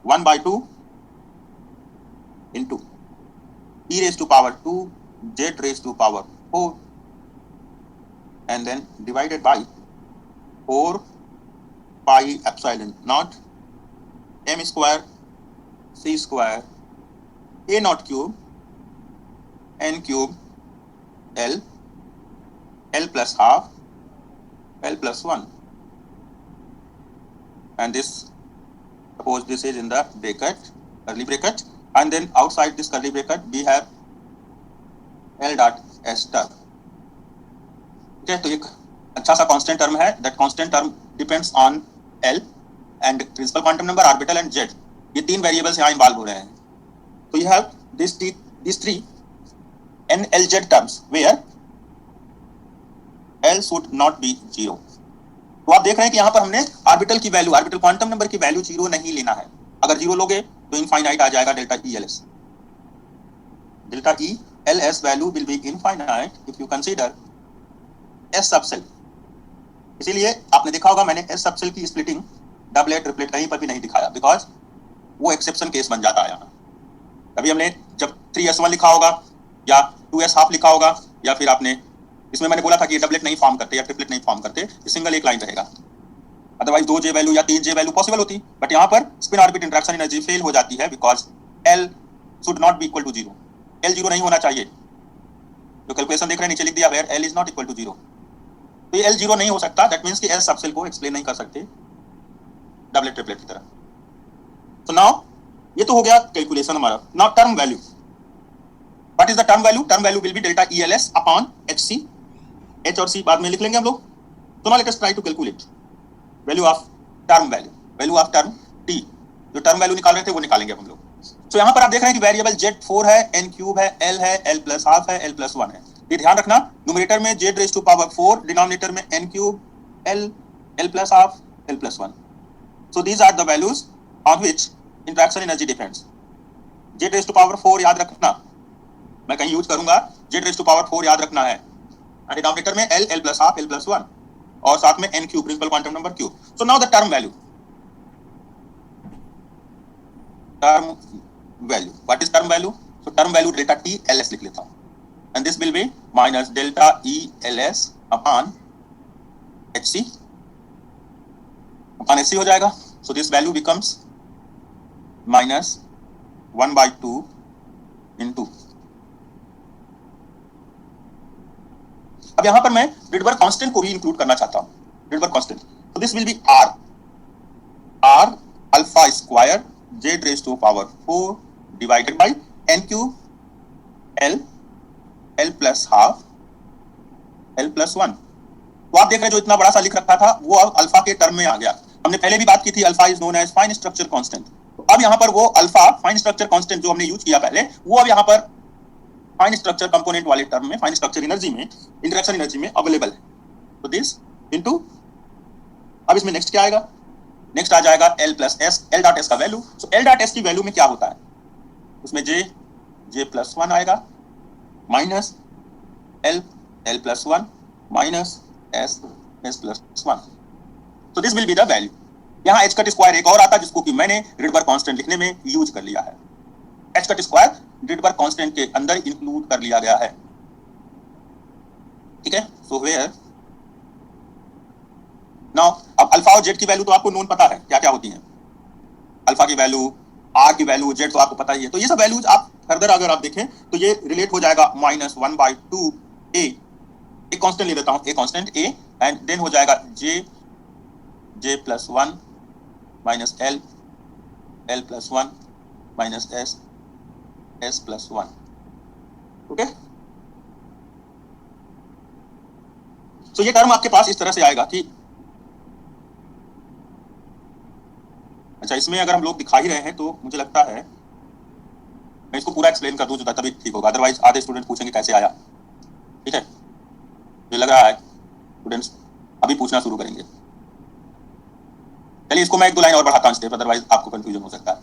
1/2 into e raised to power 2 z raised to power 4 and then divided by 4 pi epsilon naught m square c square a naught cube n cube l plus half l plus 1, and this, suppose this is in the bracket, curly bracket, and then outside this curly bracket we have L dot S term. Okay, तो एक अच्छा सा कांस्टेंट टर्म है. That constant term depends on L and principal quantum number, orbital and Z. ये तीन वेरिएबल्स यहाँ इन्वॉल्व हो रहे हैं. तो you have this three NLZ terms where L should not be 0. तो आप देख रहे हैं कि यहाँ पर हमने ऑर्बिटल की वैल्यू, ऑर्बिटल क्वांटम नंबर की वैल्यू 0 नहीं लेना है. अगर 0 लोगे तो इनफाइनाइट आ जाएगा delta E LS. Delta E LS value will B infinite if you consider S subshell. इसीलिए आपने देखा होगा मैंने S सबसेल की स्प्लिटिंग डबलेट ट्रिपलेट कहीं पर भी नहीं दिखाया, बिकॉज वो एक्सेप्शन केस बन जाता है यहाँ. कभी हमने जब 3S1 लिखा होगा या 2S हाफ लिखा होगा, या फिर आपने इसमें मैंने बोला था कि ये डबलेट नहीं फॉर्म करते या ट्रिपलेट नहीं फॉर्म करते, सिंगल एक लाइन रहेगा. अदरवाइज 2J वैल्यू या 3J वैल्यू पॉसिबल होती, बट यहाँ पर spin orbit interaction energy fail हो जाती है because L should not be equal to 0. L 0 नहीं होना चाहिए. जो कैलकुलेशन देख रहे हैं नीचे लिख दिया where L is not equal to 0. तो ये L 0 नहीं हो सकता. दैट मीन्स कि S सबसेल को एक्सप्लेन नहीं कर सकते डबलेट ट्रिपलेट की तरह. तो नाउ ये तो हो गया कैलकुलेशन हमारा. Now term value. What is the term value? Term value will B delta E LS upon HC. H और C बाद में लिख लेंगे हम लोग. तो now let us try to calculate value of term T. जो टर्म वैल्यू निकाल रहे थे वो निकालेंगे हम लोग. तो यहाँ पर आप देख रहे हैं कि वेरिएबल Z 4 है, N क्यूब है, L है, L प्लस हाफ है, L प्लस 1 है. ये ध्यान रखना, न्यूमरेटर में Z raise to power 4, denominator में N cube, L plus half, L plus 1. So these are the values on which interaction energy depends. Z raise to power 4 याद रखना, मैं कहीं यूज करूंगा. Z रेज टू पावर 4 याद रखना है. डिनोमिनेटर में L plus half, L plus 1 और साथ में N cube, principal quantum number cube. So now the term value. What is term value? So term value delta T LS लिख लेता हूं, and this will be minus delta E LS upon HC. Upon HC हो जाएगा. So this value becomes minus 1/2 into. अब यहां पर मैं रिडबर्ग कांस्टेंट को भी इंक्लूड करना चाहता हूं. Rydberg constant. तो this will be R alpha square Z raise to power 4 divided by N cube L plus half L plus 1. तो आप देख रहे हैं जो इतना बड़ा सा लिख रखा था वो अब अल्फा के टर्म में आ गया. हमने पहले भी बात की थी alpha is known as fine structure constant. तो अब यहाँ पर वो अल्फा फाइन स्ट्रक्चर कांस्टेंट जो हमने यूज किया पहले, वो अब यहाँ पर फाइन स्ट्रक्चर कंपोनेंट वाले टर्म में, फाइन स्ट्रक्चर एनर्जी में, इंटरेक्शन एनर्जी में अवेलेबल है. तो दिस इनटू, अब इसमें नेक्स्ट क्या आएगा? नेक्स्ट आ जाएगा L plus S, L dot S का वैल्यू. सो L डॉट S की वैल्यू में क्या होता है? उसमें J प्लस 1 आएगा minus L plus 1 minus S plus 1. तो this will be the value. यहाँ H कट स्क्वायर एक और आता है जिसको कि मैंने रिडबर्ग कांस्टेंट लिखने में यूज कर लिया है. H cut square Rydberg constant के अंदर इंक्लूड कर लिया गया है। ठीक है, सो वेयर नाउ अब अल्फा और जेड की वैल्यू तो आपको नोन पता है क्या क्या होती है, अल्फा की वैल्यू, आर की वैल्यू, जेड तो आपको पता ही है। तो ये सब वैल्यूज आप फर्दर अगर आप देखें तो ये रिलेट हो जाएगा -1/2 ए, एक कांस्टेंट ले लेता हूं, a constant a, and then हो जाएगा J plus 1 minus L plus 1 minus S plus 1। Okay, तो ये टर्म आपके पास इस तरह से आएगा कि अच्छा, इसमें अगर हम लोग दिखा ही रहे हैं तो मुझे लगता है मैं इसको पूरा एक्सप्लेन कर दूं जो तभी ठीक होगा, अदरवाइज आधे स्टूडेंट पूछेंगे कैसे आया। ठीक है, मुझे लग रहा है स्टूडेंट्स अभी पूछना शुरू करेंगे। चलिए इसको मैं एक दो लाइन और बढ़ाता हूं स्टेप, अदरवाइज आपको कंफ्यूजन हो सकता है।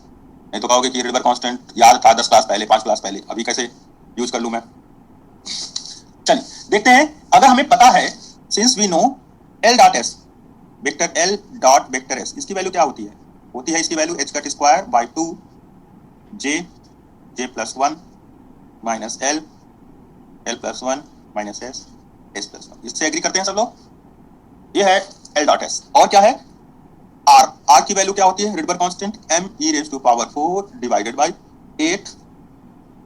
नहीं तो कहोगे कि रिडबर्ग कांस्टेंट याद था 10 क्लास पहले, 5 क्लास पहले, अभी कैसे यूज कर लूं मैं। चलिए देखते हैं, अगर हमें पता है since we know L dot S, vector L dot vector S, इसकी वैल्यू क्या होती है? होती है इसकी value h cut square by 2 J plus 1 minus L plus 1 minus S plus 1। इससे एग्री करते हैं सब लोग? ये है एल डॉट एस। और क्या है? आर की वैल्यू क्या होती है? Rydberg constant m e raised to power 4 divided by 8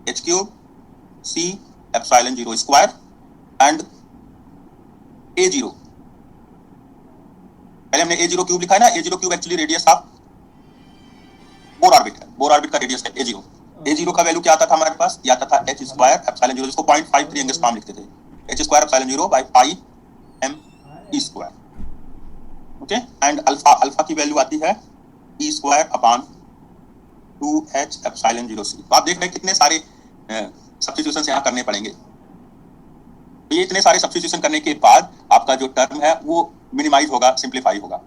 h cube c epsilon 0 square and a0। पहले हमने a0 क्यूब लिखा है ना, a0 cube actually radius of Bohr orbit है, बोर ऑर्बिट का रेडियस है a0। a0 का वैल्यू क्या आता था हमारे पास? ये आता था h स्क्वायर एप्सिलॉन 0, जिसको 0.53 एंगस्ट्रॉम लिखते थे, h square epsilon 0 by pi m e square. Okay, and alpha की वैल्यू आती है e square upon 2h epsilon 0 c। तो आप देख रहे हैं कितने सारे सब्स्टिट्यूशंस यहाँ करने पड़ेंगे। तो ये इतने सारे सब्स्टिट्यूशन करने के बाद आपका जो टर्म है वो मिनिमाइज होगा, सिंप्लीफाई होगा।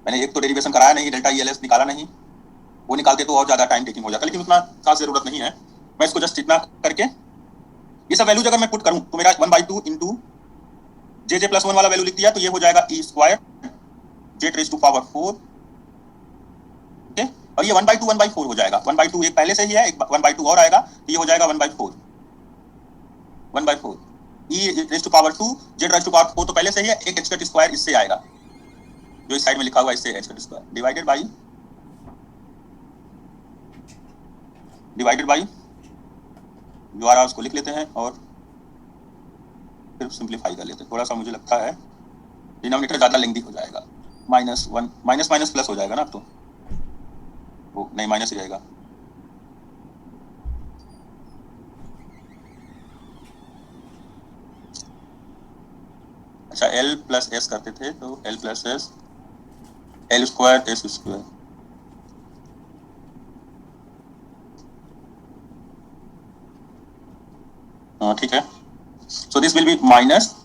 मैंने एक तो डेरिवेशन कराया नहीं, डेल्टा ELS निकाला नहीं, वो निकालते तो और ज्यादा टाइम टेकिंग हो जाता, लेकिन उतना खास जरूरत नहीं है। मैं इसको जस्ट इतना करके ये सब वैल्यूज अगर मैं पुट करूं तो मेरा 1/2 इंटू जे प्लस 1 वाला वैल्यू लिख दिया तो ये हो जाएगा e square Z raise to power 4। Okay, और ये 1/2 हो जाएगा। 1/2 एक पहले से ही है, एक 1/2 और आएगा तो ये हो जाएगा 1/4 e raise to power 2 Z raise to power 4 तो पहले से ही है, एक h कट स्क्वायर इससे आएगा जो इस साइड में लिखा हुआ है, इससे h cut square divided by जो आ रहा है उसको लिख लेते हैं और फिर सिंप्लीफाई कर लेते हैं। थोड़ा सा मुझे लगता है डिनोमिनेटर ज्यादा लेंथी हो जाएगा, -1 माइनस प्लस हो जाएगा ना, अब तो वो नहीं माइनस ही जाएगा। अच्छा, L प्लस एस करते थे तो L plus S L square S square, ठीक है। So this will be minus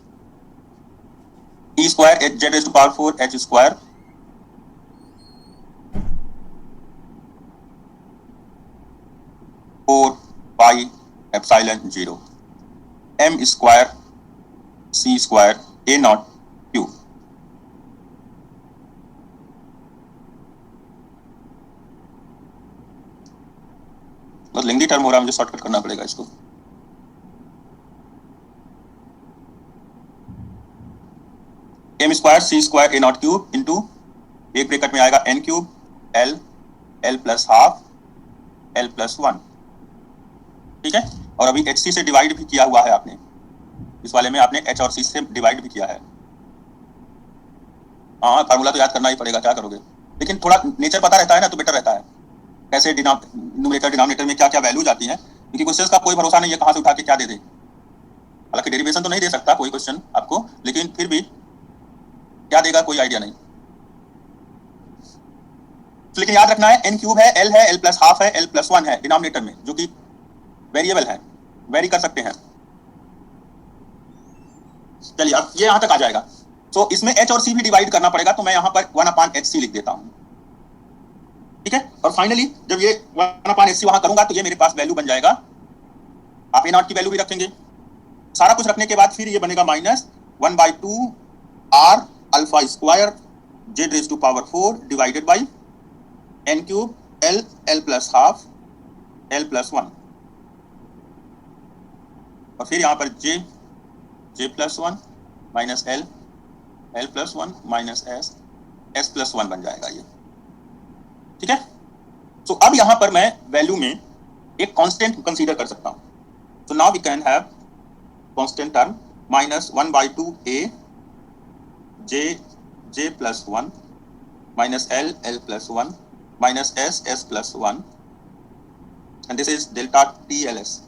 e square h Z raise to power 4 h square pi epsilon 0 m square c square a naught cube. बहुत लेंथी टर्म हो रहा है, मुझे शॉर्टकट करना पड़ेगा इसको। m square c square a naught cube into एक ब्रैकेट में आएगा n cube l plus half l plus 1। ठीक है, और अभी hc से डिवाइड भी किया हुआ है आपने, इस वाले में आपने h और c से डिवाइड भी किया है। हाँ, फार्मूला तो याद करना ही पड़ेगा, क्या करोगे, लेकिन थोड़ा नेचर पता रहता है ना तो बेटर रहता है, कैसे न्यूमरेटर डिनोमिनेटर में क्या क्या वैल्यूज आती हैं, क्योंकि क्वेश्चंस का कोई भरोसा नहीं है कहाँ से उठा के क्या दे दे। हालांकि डेरिवेशन तो नहीं दे सकता कोई क्वेश्चन आपको, लेकिन फिर भी क्या देगा कोई आइडिया नहीं। लेकिन याद रखना है n क्यूब है, l है, l प्लस हाफ है, l प्लस 1 है डिनोमिनेटर में, जो कि वेरिएबल है, वेरी कर सकते हैं। चलिए अब ये यहां तक आ जाएगा। तो इसमें h और c भी डिवाइड करना पड़ेगा, तो मैं यहां पर 1/hc लिख देता हूं। ठीक है, और फाइनली जब ये 1/hc वहां करूंगा तो ये मेरे पास वैल्यू बन जाएगा। आप a0 की वैल्यू भी रखेंगे, सारा कुछ रखने के बाद फिर ये बनेगा -1/2 r alpha square Z raise to power 4 divided by n cube l plus half L plus 1 और फिर यहाँ पर J plus 1 minus L plus 1 minus S plus 1 बन जाएगा ये, ठीक है। तो अब यहाँ पर मैं वैल्यू में एक कांस्टेंट कंसीडर कर सकता हूँ। So now we can have constant term minus 1/2 a j plus 1 minus L plus 1 minus S plus 1 and this is delta TLS।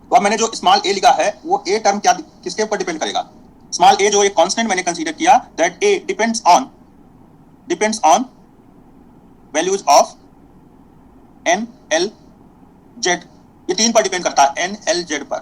तो अब मैंने जो स्मॉल a लिखा है वो a टर्म क्या किसके ऊपर डिपेंड करेगा? स्मॉल a जो एक कांस्टेंट मैंने कंसीडर किया that a depends on values of n l z, ये तीन पर डिपेंड करता है, n l z पर।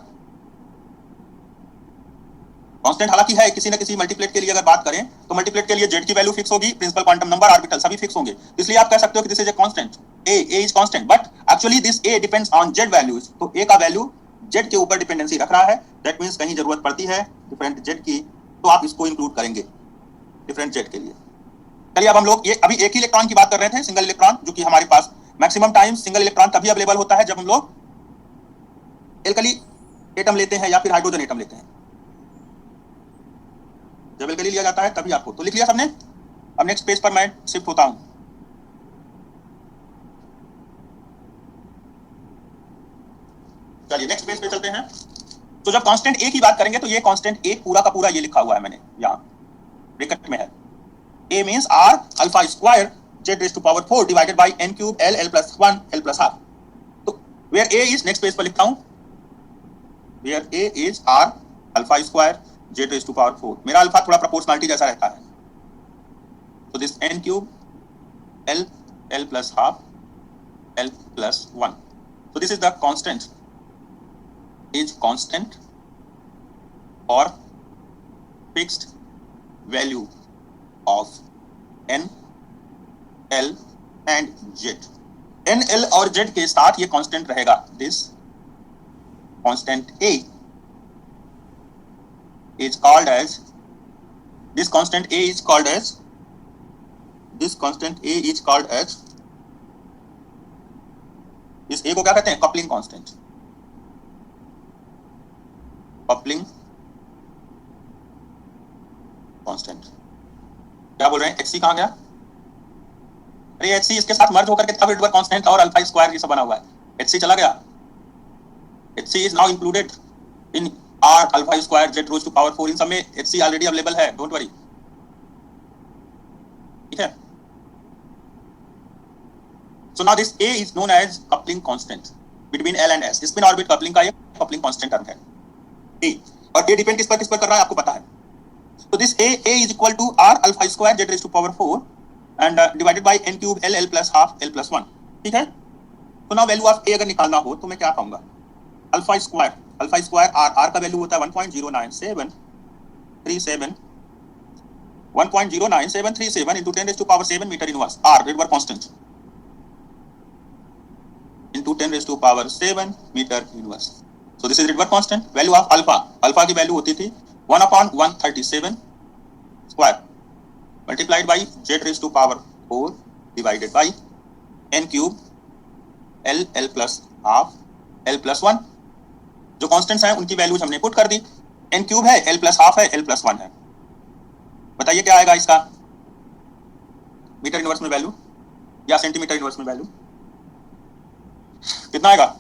कांस्टेंट हालांकि है, किसी न किसी मल्टीप्लेट के लिए अगर बात करें तो मल्टीप्लेट के लिए z की वैल्यू फिक्स होगी, प्रिंसिपल क्वांटम नंबर ऑर्बिटल सभी फिक्स होंगे, इसलिए आप कह सकते हो कि this is a constant, a is constant, but actually this a depends on z values. तो a का वैल्यू z के ऊपर डिपेंडेंसी रख रहा है, दैट मींस कहीं जरूरत पड़ती है डिफरेंट z की तो आप इसको इंक्लूड करेंगे डिफरेंट z के लिए। चलिए अब हम लोग ये अभी एक ही इलेक्ट्रॉन की बात कर रहे थे, सिंगल इलेक्ट्रॉन, जो कि हमारे पास मैक्सिमम टाइम सिंगल इलेक्ट्रॉन तभी अवेलेबल होता है जब हम लोग एल्कली एटम लेते हैं या फिर हाइड्रोजन एटम लेते हैं। जब एल्कली लिया जाता है तभी आपको, तो लिख लिया सबने। अब नेक्स्ट पेज पर मैं शिफ्ट होता हूं। चलिए नेक्स्ट पेज पे चलते हैं। तो जब कांस्टेंट a की बात करेंगे तो ये कांस्टेंट a पूरा का पूरा ये लिखा हुआ है मैंने यहां ब्रैकेट में है, a means r alpha square z raised to power 4 divided by n cube l plus 1 l plus half। तो where a is, next page पर लिखता हूं, where a is r alpha square z raised to power 4, मेरा अल्फा थोड़ा प्रोपोर्शनलिटी जैसा रहता है, तो this n cube l plus half l plus 1, so this is the constant, is constant or fixed value of n l and z। n l और z के साथ ये कांस्टेंट रहेगा, this constant a is called as, this constant a is called as, this constant a is called as, इस a को क्या कहते हैं? Coupling constant, coupling constant. क्या बोल रहे हैं? hc कहां गया? अरे hc इसके साथ मर्ज होकर के तब हिल्बर्ट कांस्टेंट और अल्फा स्क्वायर ये सब बना हुआ है, hc चला गया, hc is now included in r alpha square z rose to power 4, इन सब में hc ऑलरेडी अवेलेबल है, डोंट वरी, ठीक है। So now this a is known as coupling constant between l and s, spin orbit coupling का ये कपलिंग कांस्टेंट टर्म है a, और a डिपेंड किस पर कर रहा है आपको पता है। So this a is equal to r alpha square z raised to power 4 and divided by n cube l plus half l plus 1, ठीक है। तो now वैल्यू ऑफ a अगर निकालना हो तो मैं क्या कहूंगा? अल्फा स्क्वायर r का वैल्यू होता है 1.09737 into 10 raised to power 7 metre inverse, r Rydberg constant into 10 raised to power 7 metre inverse. So this is Rydberg constant, value of alpha की वैल्यू होती थी 1/137 square multiplied by z raised to power 4 divided by n cube l plus half l plus 1। जो कांस्टेंट्स हैं उनकी वैल्यूज हमने पुट कर दी, n क्यूब है, l प्लस हाफ है, l प्लस 1 है। बताइए क्या आएगा इसका मीटर इनवर्स में वैल्यू या सेंटीमीटर इनवर्स में वैल्यू? कितना आएगा?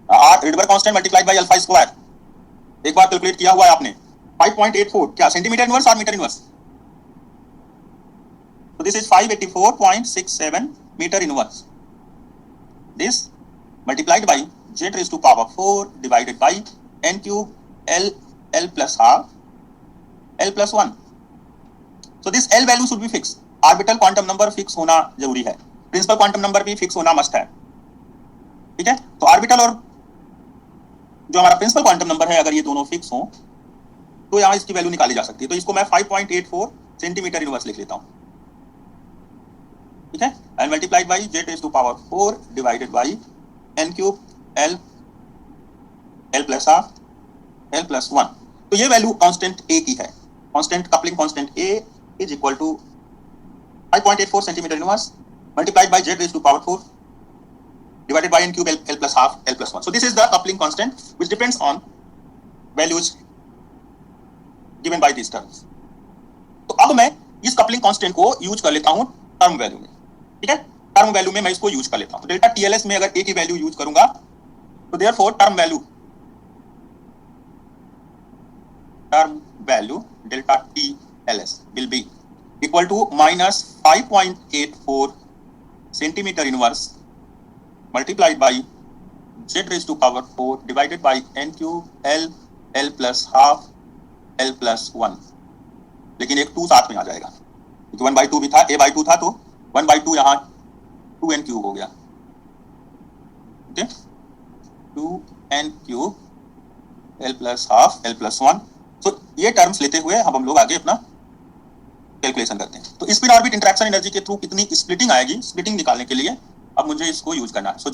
r Rydberg constant multiplied by alpha square, एक बार कैलकुलेट किया हुआ है आपने, 5.84, क्या सेंटीमीटर इनवर्स और मीटर इनवर्स? तो this is 584.67 metre inverse, this multiplied by z raised to power 4 divided by n cube l plus half l plus 1। So this l value should be fixed, orbital quantum number fix होना जरूरी है, प्रिंसिपल क्वांटम नंबर भी फिक्स होना मस्ट है, ठीक है। तो ऑर्बिटल और जो हमारा प्रिंसिपल क्वांटम नंबर है अगर ये दोनों फिक्स हो तो यहाँ इसकी वैल्यू निकाली जा सकती है। तो इसको मैं 5.84 सेंटीमीटर इनवर्स लिख लेता हूँ, ठीक है, and multiplied by z raised to power 4 divided by n cube l plus half l plus 1। तो ये वैल्यू कांस्टेंट a की है, constant coupling constant a is equal to 5.84 centimetre inverse multiplied by z raised to power 4 divided by n cube l plus half l plus 1. So this is the coupling constant which depends on values given by these terms. तो अब मैं इस कपलिंग कांस्टेंट को यूज कर लेता हूं टर्म वैल्यू में, ठीक है। टर्म वैल्यू में मैं इसको यूज कर लेता हूं। तो डेल्टा टीएलएस में अगर ए की वैल्यू यूज करूंगा तो therefore term value delta TLS will be equal to -5.84 centimetre inverse multiplied by z raised to power 4 divided by n cube l plus half l plus 1। लेकिन एक 2 साथ में आ जाएगा क्योंकि 1/2 भी था, a/2 था, तो 1/2 यहाँ 2n क्यूब हो गया, okay. 2n cube l plus half l plus 1। तो ये टर्म्स लेते हुए हम लोग आगे अपना कैलकुलेशन करते हैं। तो स्पिन ऑर्बिट इंटरेक्शन एनर्जी के थ्रू कितनी स्प्लिटिंग आएगी, स्प्लिटिंग निकालने के लिए अब मुझे इसको यूज करना है। सो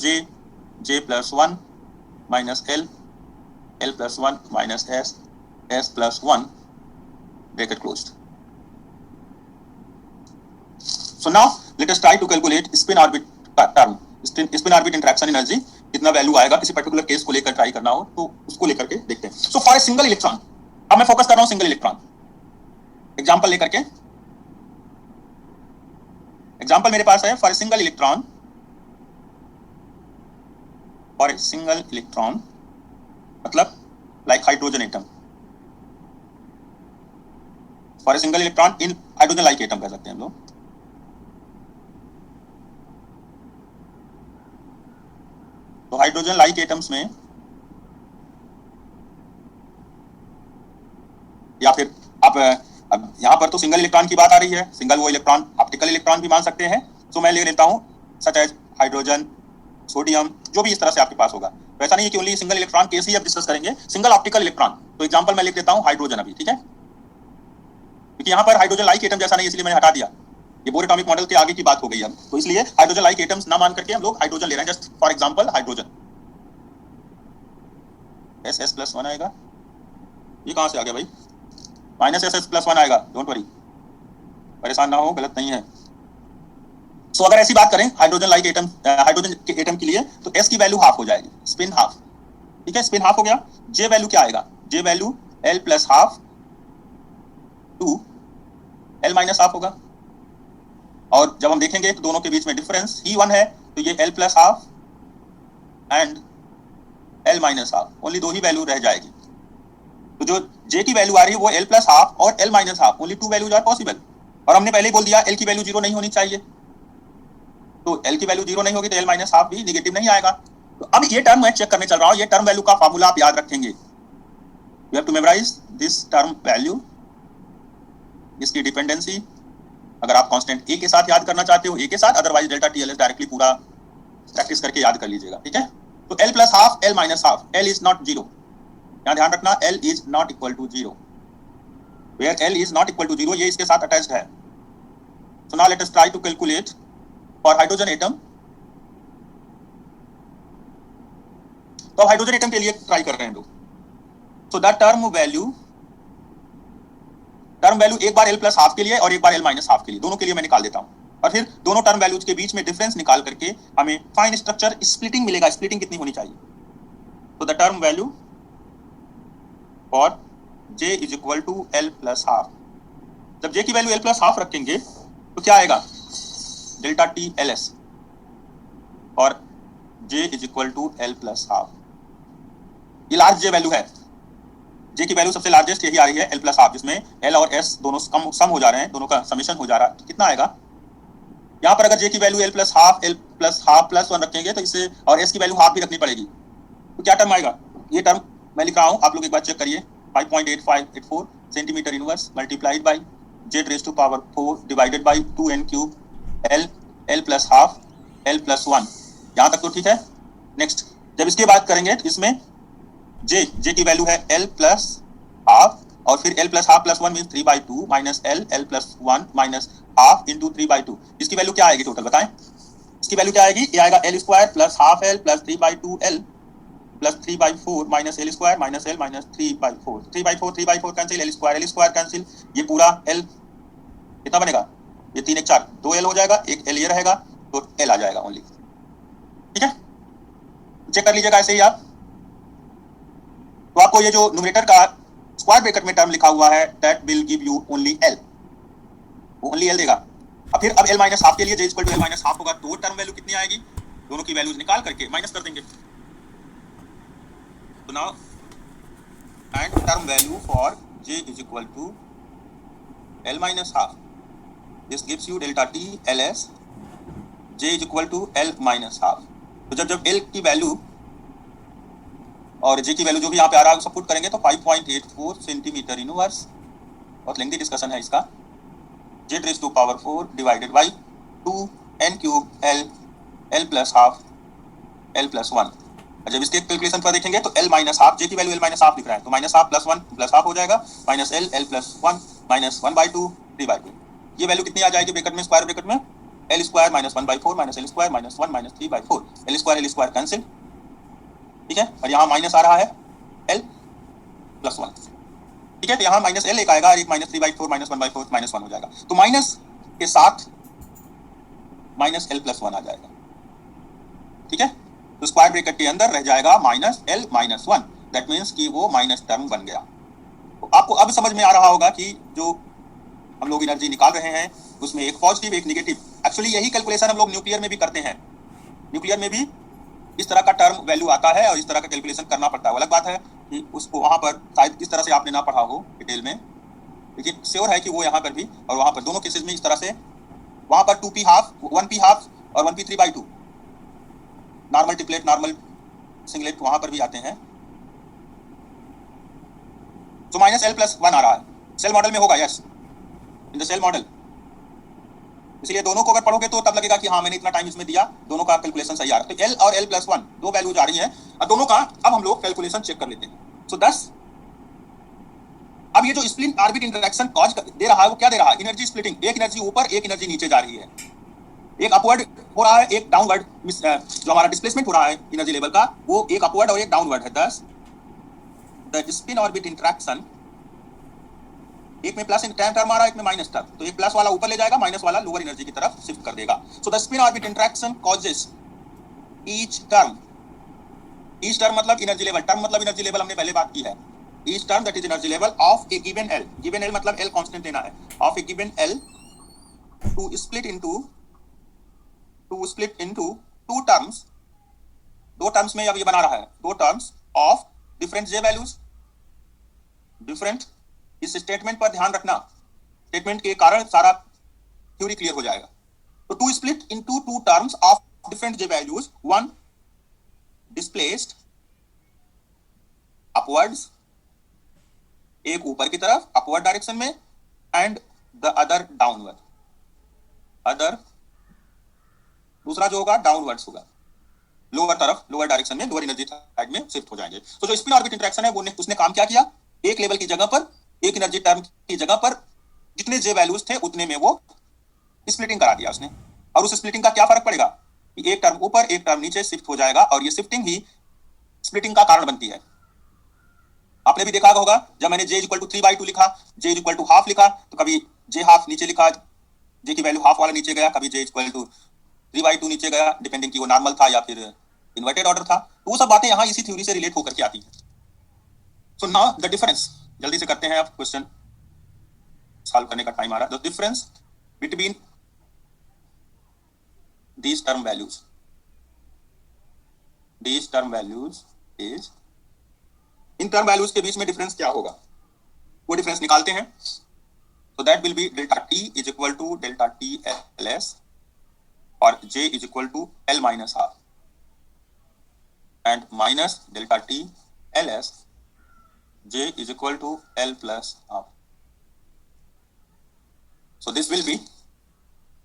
j plus 1 minus l plus 1 minus s plus 1 bracket closed. So now let us try to calculate spin orbit term, spin orbit interaction energy कितना वैल्यू आएगा किसी पर्टिकुलर केस को लेकर ट्राई करना हो तो उसको लेकर के देखते हैं। So for a single electron, अब मैं फोकस कर रहा हूं सिंगल इलेक्ट्रॉन एग्जांपल लेकर के। एग्जांपल मेरे पास है for a single electron, for a single electron मतलब like hydrogen atom, for a single electron in hydrogen like atom कह सकते हैं हम लोग। तो हाइड्रोजन लाइक एटम्स में या फिर आप अब यहाँ पर तो सिंगल इलेक्ट्रॉन की बात आ रही है, सिंगल वो इलेक्ट्रॉन ऑप्टिकल इलेक्ट्रॉन भी मान सकते हैं। तो मैं ले लेता हूँ सच एज हाइड्रोजन, सोडियम, जो भी इस तरह से आपके पास होगा। तो ऐसा नहीं है कि ओनली सिंगल इलेक्ट्रॉन केस ही अब डिस्कस करेंगे, सिंगल ऑप्टिकल इलेक्ट्रॉन। तो एग्जांपल मैं लिख देता हूं हाइड्रोजन अभी, ठीक है, क्योंकि यहाँ पर हाइड्रोजन लाइक एटम जैसा नहीं, इसलिए मैंने हटा दिया। ये बोर एटॉमिक मॉडल के आगे की बात हो गई अब, तो इसलिए हाइड्रोजन लाइक एटम्स ना मान करके हम लोग हाइड्रोजन ले रहे हैं। Just for example hydrogen s plus 1 आएगा। ये कहां से आ गया भाई, -s plus 1 आएगा, डोंट वरी, परेशान ना हो, गलत नहीं है। सो अगर ऐसी बात करें हाइड्रोजन लाइक एटम, हाइड्रोजन के एटम के लिए, तो s की वैल्यू हाफ हो जाएगी, स्पिन हाफ, ठीक है, स्पिन हाफ हो गया। j वैल्यू क्या आएगा, j value l plus half to l minus half होगा। और जब हम देखेंगे तो दोनों के बीच में डिफरेंस ही 1 है, तो ये l plus half and l minus half, only दो ही वैल्यू रह जाएगी। तो जो j की वैल्यू आ रही है वो l प्लस हाफ और l minus half, only 2 values are possible. और हमने पहले ही बोल दिया l की वैल्यू 0 नहीं होनी चाहिए, तो l की वैल्यू 0 नहीं होगी तो l माइनस हाफ भी निगेटिव नहीं आएगा। तो अब ये टर्म मैं चेक करने चल रहा हूं, ये टर्म वैल्यू का फार्मूला आप याद रखेंगे, you have to memorise this term value, इसकी डिपेंडेंसी। अगर आप कांस्टेंट a के साथ याद करना चाहते हो a के साथ, अदरवाइज डेल्टा टीएलएस डायरेक्टली पूरा प्रैक्टिस करके याद कर लीजिएगा, ठीक है। तो l plus half l minus half, l is not 0, यहाँ ध्यान रखना, l is not equal to 0, where l is not equal to 0 ये इसके साथ अटैच्ड है। So now let us try to calculate for hydrogen atom. तो हाइड्रोजन एटम के लिए ट्राई कर रहे हैं लोग। सो द टर्म वैल्यू एक बार l प्लस हाफ के लिए और एक बार l माइनस हाफ के लिए, दोनों के लिए मैं निकाल देता हूं, और फिर दोनों टर्म वैल्यूज के बीच में डिफरेंस निकाल करके हमें फाइन स्ट्रक्चर स्प्लिटिंग मिलेगा। स्प्लिटिंग कितनी होनी चाहिए, तो the term value for j is equal to l plus half. जब j की वैल्यू l प्लस हाफ रखेंगे तो क्या आएगा, डेल्टा टी एल एस, और j is equal to l plus half. ये लार्ज j वैल्यू है, j की वैल्यू सबसे लार्जेस्ट यही आ रही है l प्लस हाफ, जिसमें l और s दोनों सम हो जा रहे हैं, दोनों का समेशन हो जा रहा है। तो कितना आएगा यहाँ पर, अगर j की value l plus half plus 1 रखेंगे तो इससे, और s की वैल्यू हाफ भी रखनी पड़ेगी, तो क्या टर्म आएगा, ये टर्म मैं लिख रहा हूँ, आप लोग एक बार चेक करिए, 5.8584 centimetre inverse multiplied by z raise to power 4 divided by 2n cube l plus half l plus 1। यहाँ तक तो ठीक है। नेक्स्ट जब इसकी बात करेंगे तो इसमें j की वैल्यू है l प्लस हाफ, और फिर l plus half plus 1 means 3/2 minus l plus 1 minus half into 3/2। इसकी वैल्यू क्या आएगी टोटल बताएं, इसकी वैल्यू क्या आएगी, ये आएगा l square plus half l plus 3/2 l plus 3/4 minus l square minus l minus 3/4, 3/4 cancel, l square cancel, ये पूरा l कितना बनेगा, ये 3 1 4 2 l हो जाएगा, एक l ये रहेगा, तो एल आ जाएगा ओनली। ठीक है, चेक कर लीजिएगा ऐसे ही आप। तो आपको ये जो न्यूमरेटर का स्क्वायर ब्रैकेट में टर्म लिखा हुआ है that will give you only L, वो ओनली एल देगा। अब फिर अब एल माइनस हाफ के लिए J equal to L minus half होगा, तो टर्म वैल्यू कितनी आएगी, दोनों की वैल्यूज निकाल करके माइनस कर देंगे। तो now and term value for J is equal to L minus half, this gives you delta T L S J is equal to L minus half. तो जब एल की वैल्यू और जे की वैल्यू जो भी यहाँ पे आ रहा है सब पुट करेंगे तो 5.84 सेंटीमीटर इनवर्स, बहुत लेंथी डिस्कशन है इसका, z raise to power 4 divided by 2 n cube l plus half l plus 1। जब इसके कैलकुलेशन पर देखेंगे तो l माइनस हाफ, जे की वैल्यू l माइनस हाफ लिख रहा है तो minus half plus 1 plus half हो जाएगा, माइनस l प्लस 1 माइनस 1/2 3/2। ये वैल्यू कितनी आ जाएगी ब्रैकेट में, स्क्वायर ब्रैकेट में l square minus 1/4 minus l square minus 1 minus 3/4, l square cancel. ठीक है, और यहाँ माइनस आ रहा है l प्लस 1। ठीक है, तो यहाँ माइनस l एक आएगा और एक माइनस 3/4 माइनस 1/4 माइनस 1 हो जाएगा, तो माइनस के साथ माइनस l प्लस 1 आ जाएगा। ठीक है, तो स्क्वायर ब्रैकेट के अंदर रह जाएगा minus l minus 1, that means कि वो माइनस टर्म बन गया। तो आपको अब समझ में आ रहा होगा कि जो हम लोग एनर्जी निकाल रहे हैं उसमें एक पॉजिटिव एक निगेटिव, एक्चुअली यही कैलकुलेशन हम लोग न्यूक्लियर में भी करते हैं। न्यूक्लियर में भी इस तरह का टर्म वैल्यू आता है और इस तरह का कैलकुलेशन करना पड़ता है। अलग बात है कि उसको वहां पर शायद इस तरह से आपने ना पढ़ा हो डिटेल में, लेकिन श्योर है कि वो यहाँ पर भी और वहां पर दोनों केसेस में इस तरह से, वहां पर 2p हाफ 1p हाफ और 1p 3/2 normal triplet normal singlet वहां पर भी आते हैं। तो माइनस l प्लस 1 आ रहा है सेल मॉडल में होगा, yes in the cell model. इसलिए दोनों को अगर पढ़ोगे तो तब लगेगा कि हाँ मैंने इतना टाइम इसमें दिया, दोनों का कैलकुलेशन सही आ रहा है। तो l और l प्लस 1 दो वैल्यूज आ रही हैं और दोनों का अब हम लोग कैलकुलेशन चेक कर लेते हैं। सो 10 अब ये जो स्प्लिट ऑर्बिट इंटरेक्शन कॉज दे रहा है वो क्या दे रहा है, एनर्जी स्प्लिटिंग, एक एनर्जी ऊपर एक एनर्जी नीचे जा रही है, एक अपवर्ड हो रहा है एक डाउनवर्ड, जो हमारा डिस्प्लेसमेंट हो रहा है एनर्जी लेवल का वो एक अपवर्ड और एक डाउनवर्ड है। thus the spin orbit interaction, एक में प्लस टर्म आ रहा है एक में माइनस टर्म, तो एक प्लस वाला ऊपर ले जाएगा माइनस वाला लोअर एनर्जी की तरफ शिफ्ट कर देगा। So the spin orbit interaction causes each term मतलब एनर्जी लेवल, टर्म मतलब एनर्जी लेवल हमने पहले बात की है, each term that is energy level of A given L, given L मतलब एल कांस्टेंट लेना है, of A given L two split into two terms, दो टर्म्स में अब ये बना रहा है, दो terms of different J values, different. इस स्टेटमेंट पर ध्यान रखना, स्टेटमेंट के कारण सारा थ्योरी क्लियर हो जाएगा। तो to split into two terms of different J values, one displaced upwards, एक ऊपर की तरफ अपवर्ड डायरेक्शन में, and the other downward, other दूसरा जो होगा डाउनवर्ड्स होगा, लोअर तरफ लोअर डायरेक्शन में लोअर एनर्जी साइड में शिफ्ट हो जाएंगे। तो जो स्पिन ऑर्बिट इंटरेक्शन है वो उसने काम क्या किया, एक लेवल की जगह पर एक एनर्जी टर्म की जगह पर जितने जे वैल्यूज थे उतने में वो स्प्लिटिंग करा दिया उसने, और उस स्प्लिटिंग का क्या फर्क पड़ेगा कि एक टर्म ऊपर एक टर्म नीचे शिफ्ट हो जाएगा और ये शिफ्टिंग ही स्प्लिटिंग का कारण बनती है। आपने भी देखा होगा जब मैंने j इक्वल टू 3/2 लिखा, j इक्वल टू हाफ लिखा तो कभी j हाफ नीचे लिखा, j की वैल्यू हाफ वाला नीचे गया, कभी j इक्वल टू 3/2 नीचे गया, डिपेंडिंग कि वो नॉर्मल था या फिर इन्वर्टेड ऑर्डर था। तो वो सब बातें यहाँ इसी थ्योरी से रिलेट होकर के आती है। सो नाउ द डिफरेंस, जल्दी से करते हैं, अब क्वेश्चन सॉल्व करने का टाइम आ रहा है। The difference between these term values is, in term values के बीच में डिफरेंस क्या होगा वो डिफरेंस निकालते हैं। so that will be delta t is equal to delta t ls और j is equal to l minus half and minus delta t ls j is equal to l plus half। so this will be,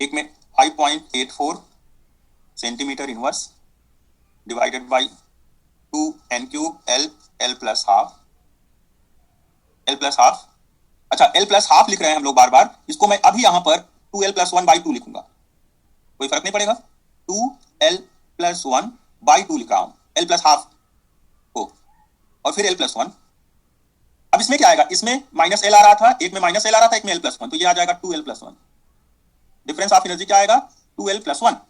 एक में 5.84 centimetre inverse divided by 2n cube l plus half, l plus half, अच्छा l प्लस हाफ लिख रहे हैं हम लोग बार बार, इसको मैं अभी यहाँ पर 2l प्लस 1/2 लिखूंगा, कोई फर्क नहीं पड़ेगा, 2l प्लस 1/2 लिख रहा हूँ l प्लस हाफ को, और फिर l प्लस 1। अब इसमें क्या आएगा, इसमें माइनस l आ रहा था, एक में माइनस l आ रहा था, एक में l प्लस 1, तो ये आ जाएगा 2l plus 1, difference of energy क्या आएगा 2l प्लस 1।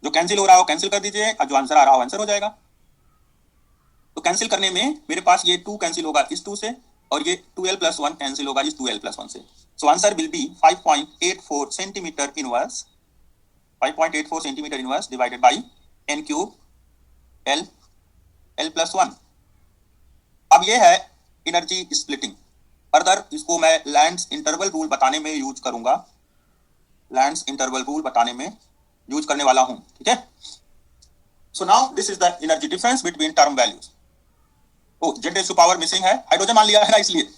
जो कैंसिल हो रहा हो कैंसिल कर दीजिए, और जो आंसर आ रहा हो आंसर हो जाएगा। तो कैंसिल करने में मेरे पास ये 2 कैंसिल होगा इस 2 से, और ये 2l+1 कैंसिल होगा इस 2l+1 से। So answer will be 5.84 centimetre inverse, 5.84 centimetre inverse divided by n cube l l+1। अब ये है एनर्जी स्प्लिटिंग। फर्दर इसको मैं लैंड्स इंटरवल रूल बताने में यूज करूंगा, लैंड्स इंटरवल रूल बताने में यूज करने वाला हूं, ठीक है। So now this is the energy difference between term values. Oh Z raise to power missing है, हाइड्रोजन मान लिया है ना, इसलिए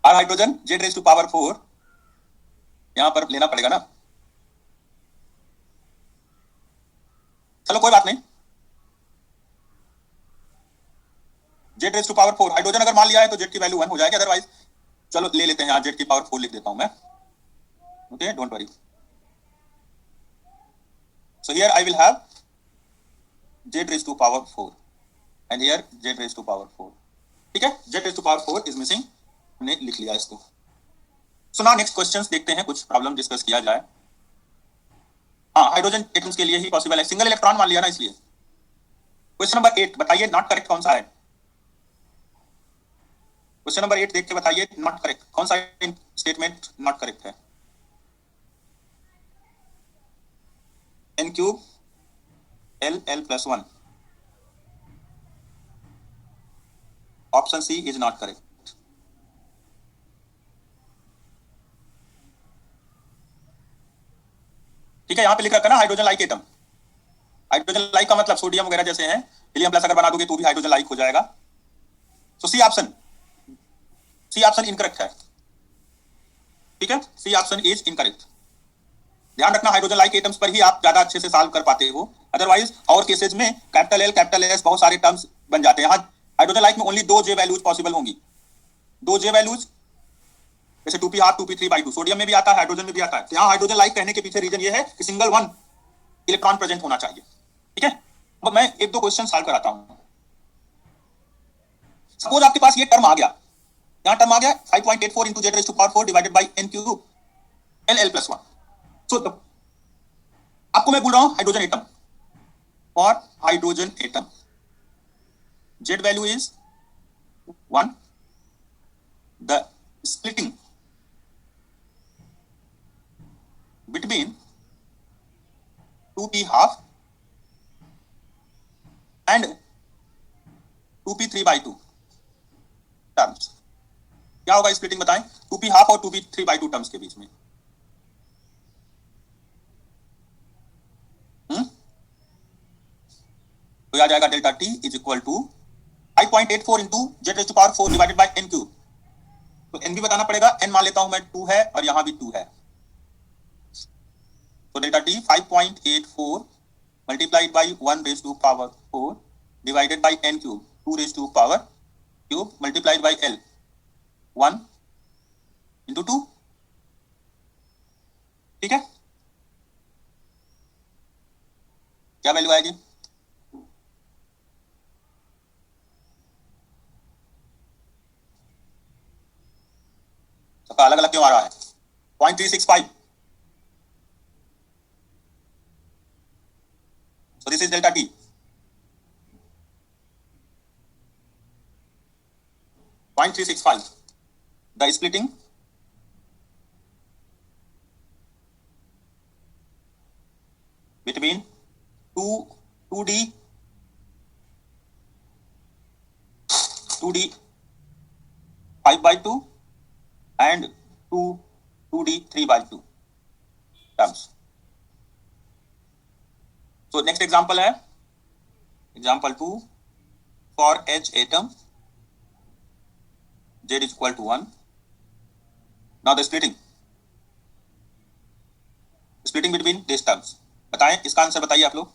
और hydrogen Z raise to power 4 यहां पर लेना पड़ेगा ना। चलो कोई बात नहीं, Z raise to power 4 hydrogen अगर मान लिया है तो जेड की वैल्यू 1 हो जाएगी, अदरवाइज चलो ले लेते हैं, यहाँ जेड की पावर 4 लिख देता हूं मैं, okay don't worry. So here I will have Z raise to power 4 and here Z raise to power 4, ठीक है। Z raise to power 4 is missing, हमने लिख लिया इसको। सो नाउ नेक्स्ट क्वेश्चंस देखते हैं, कुछ प्रॉब्लम डिस्कस किया जाए। हाँ हाइड्रोजन एटम्स के लिए ही पॉसिबल है, सिंगल इलेक्ट्रॉन मान लिया ना इसलिए। क्वेश्चन नंबर 8 बताइए नॉट करेक्ट कौन सा है। क्वेश्चन नंबर 8 देख के बताइए नॉट करेक्ट कौन सा स्टेटमेंट नॉट करेक्ट है। n cube l+1, option C is not correct. ठीक है, यहां पे लिख रखा ना hydrogen like atom. Hydrogen like का मतलब सोडियम वगैरह जैसे हैं, हीलियम प्लस अगर बना दोगे तो भी हाइड्रोजन लाइक हो जाएगा। तो सी ऑप्शन इनकरेक्ट है, ठीक है, सी ऑप्शन इज इनकरेक्ट। ध्यान रखना हाइड्रोजन लाइक एटम्स पर ही आप ज्यादा अच्छे से सॉल्व कर पाते हो, अदरवाइज और केसेस में कैपिटल एल कैपिटल एस बहुत सारे टर्म्स बन जाते हैं। यहाँ हाइड्रोजन लाइक में ओनली 2 जे वैल्यूज पॉसिबल होंगी, 2 जे वैल्यूज, जैसे 2p½ 2p3/2 सोडियम में भी आता है हाइड्रोजन में भी आता है। तो यहाँ हाइड्रोजन लाइक कहने के पीछे रीजन ये है कि सिंगल 1 इलेक्ट्रॉन प्रेजेंट होना चाहिए, ठीक है। अब मैं 1-2 क्वेश्चन सॉल्व कराता हूं। सपोज आपके पास ये टर्म आ गया, यहाँ टर्म आ गया 5.84 into Z⁴ divided by n cube l+1। सो आपको मैं बोल रहा हूं हाइड्रोजन एटम, और hydrogen atom Z value is 1, the splitting between 2p½ and 2p3/2 terms. क्या होगा स्प्लिटिंग बताएं, 2p½ और 2p3/2 टर्म्स के बीच में। तो आ जाएगा delta T is equal to 5.84 into Z⁴ divided by n cube. तो n भी बताना पड़ेगा, n मान लेता हूं मैं 2 है और यहां भी 2 है। तो delta T 5.84 multiplied by 1⁴ divided by n cube 2⁴ multiplied by l 1 into 2, ठीक है। क्या वैल्यू आएगी, सबका अलग अलग क्यों आ रहा है, 0.365। So this is delta T. .365. The splitting between 2D 5/2 and 2D 3/2 terms. So next example है example 2 for H atom Z is equal to 1. Now the splitting between these terms. बताएं इसका आंसर बताइए आप लोग।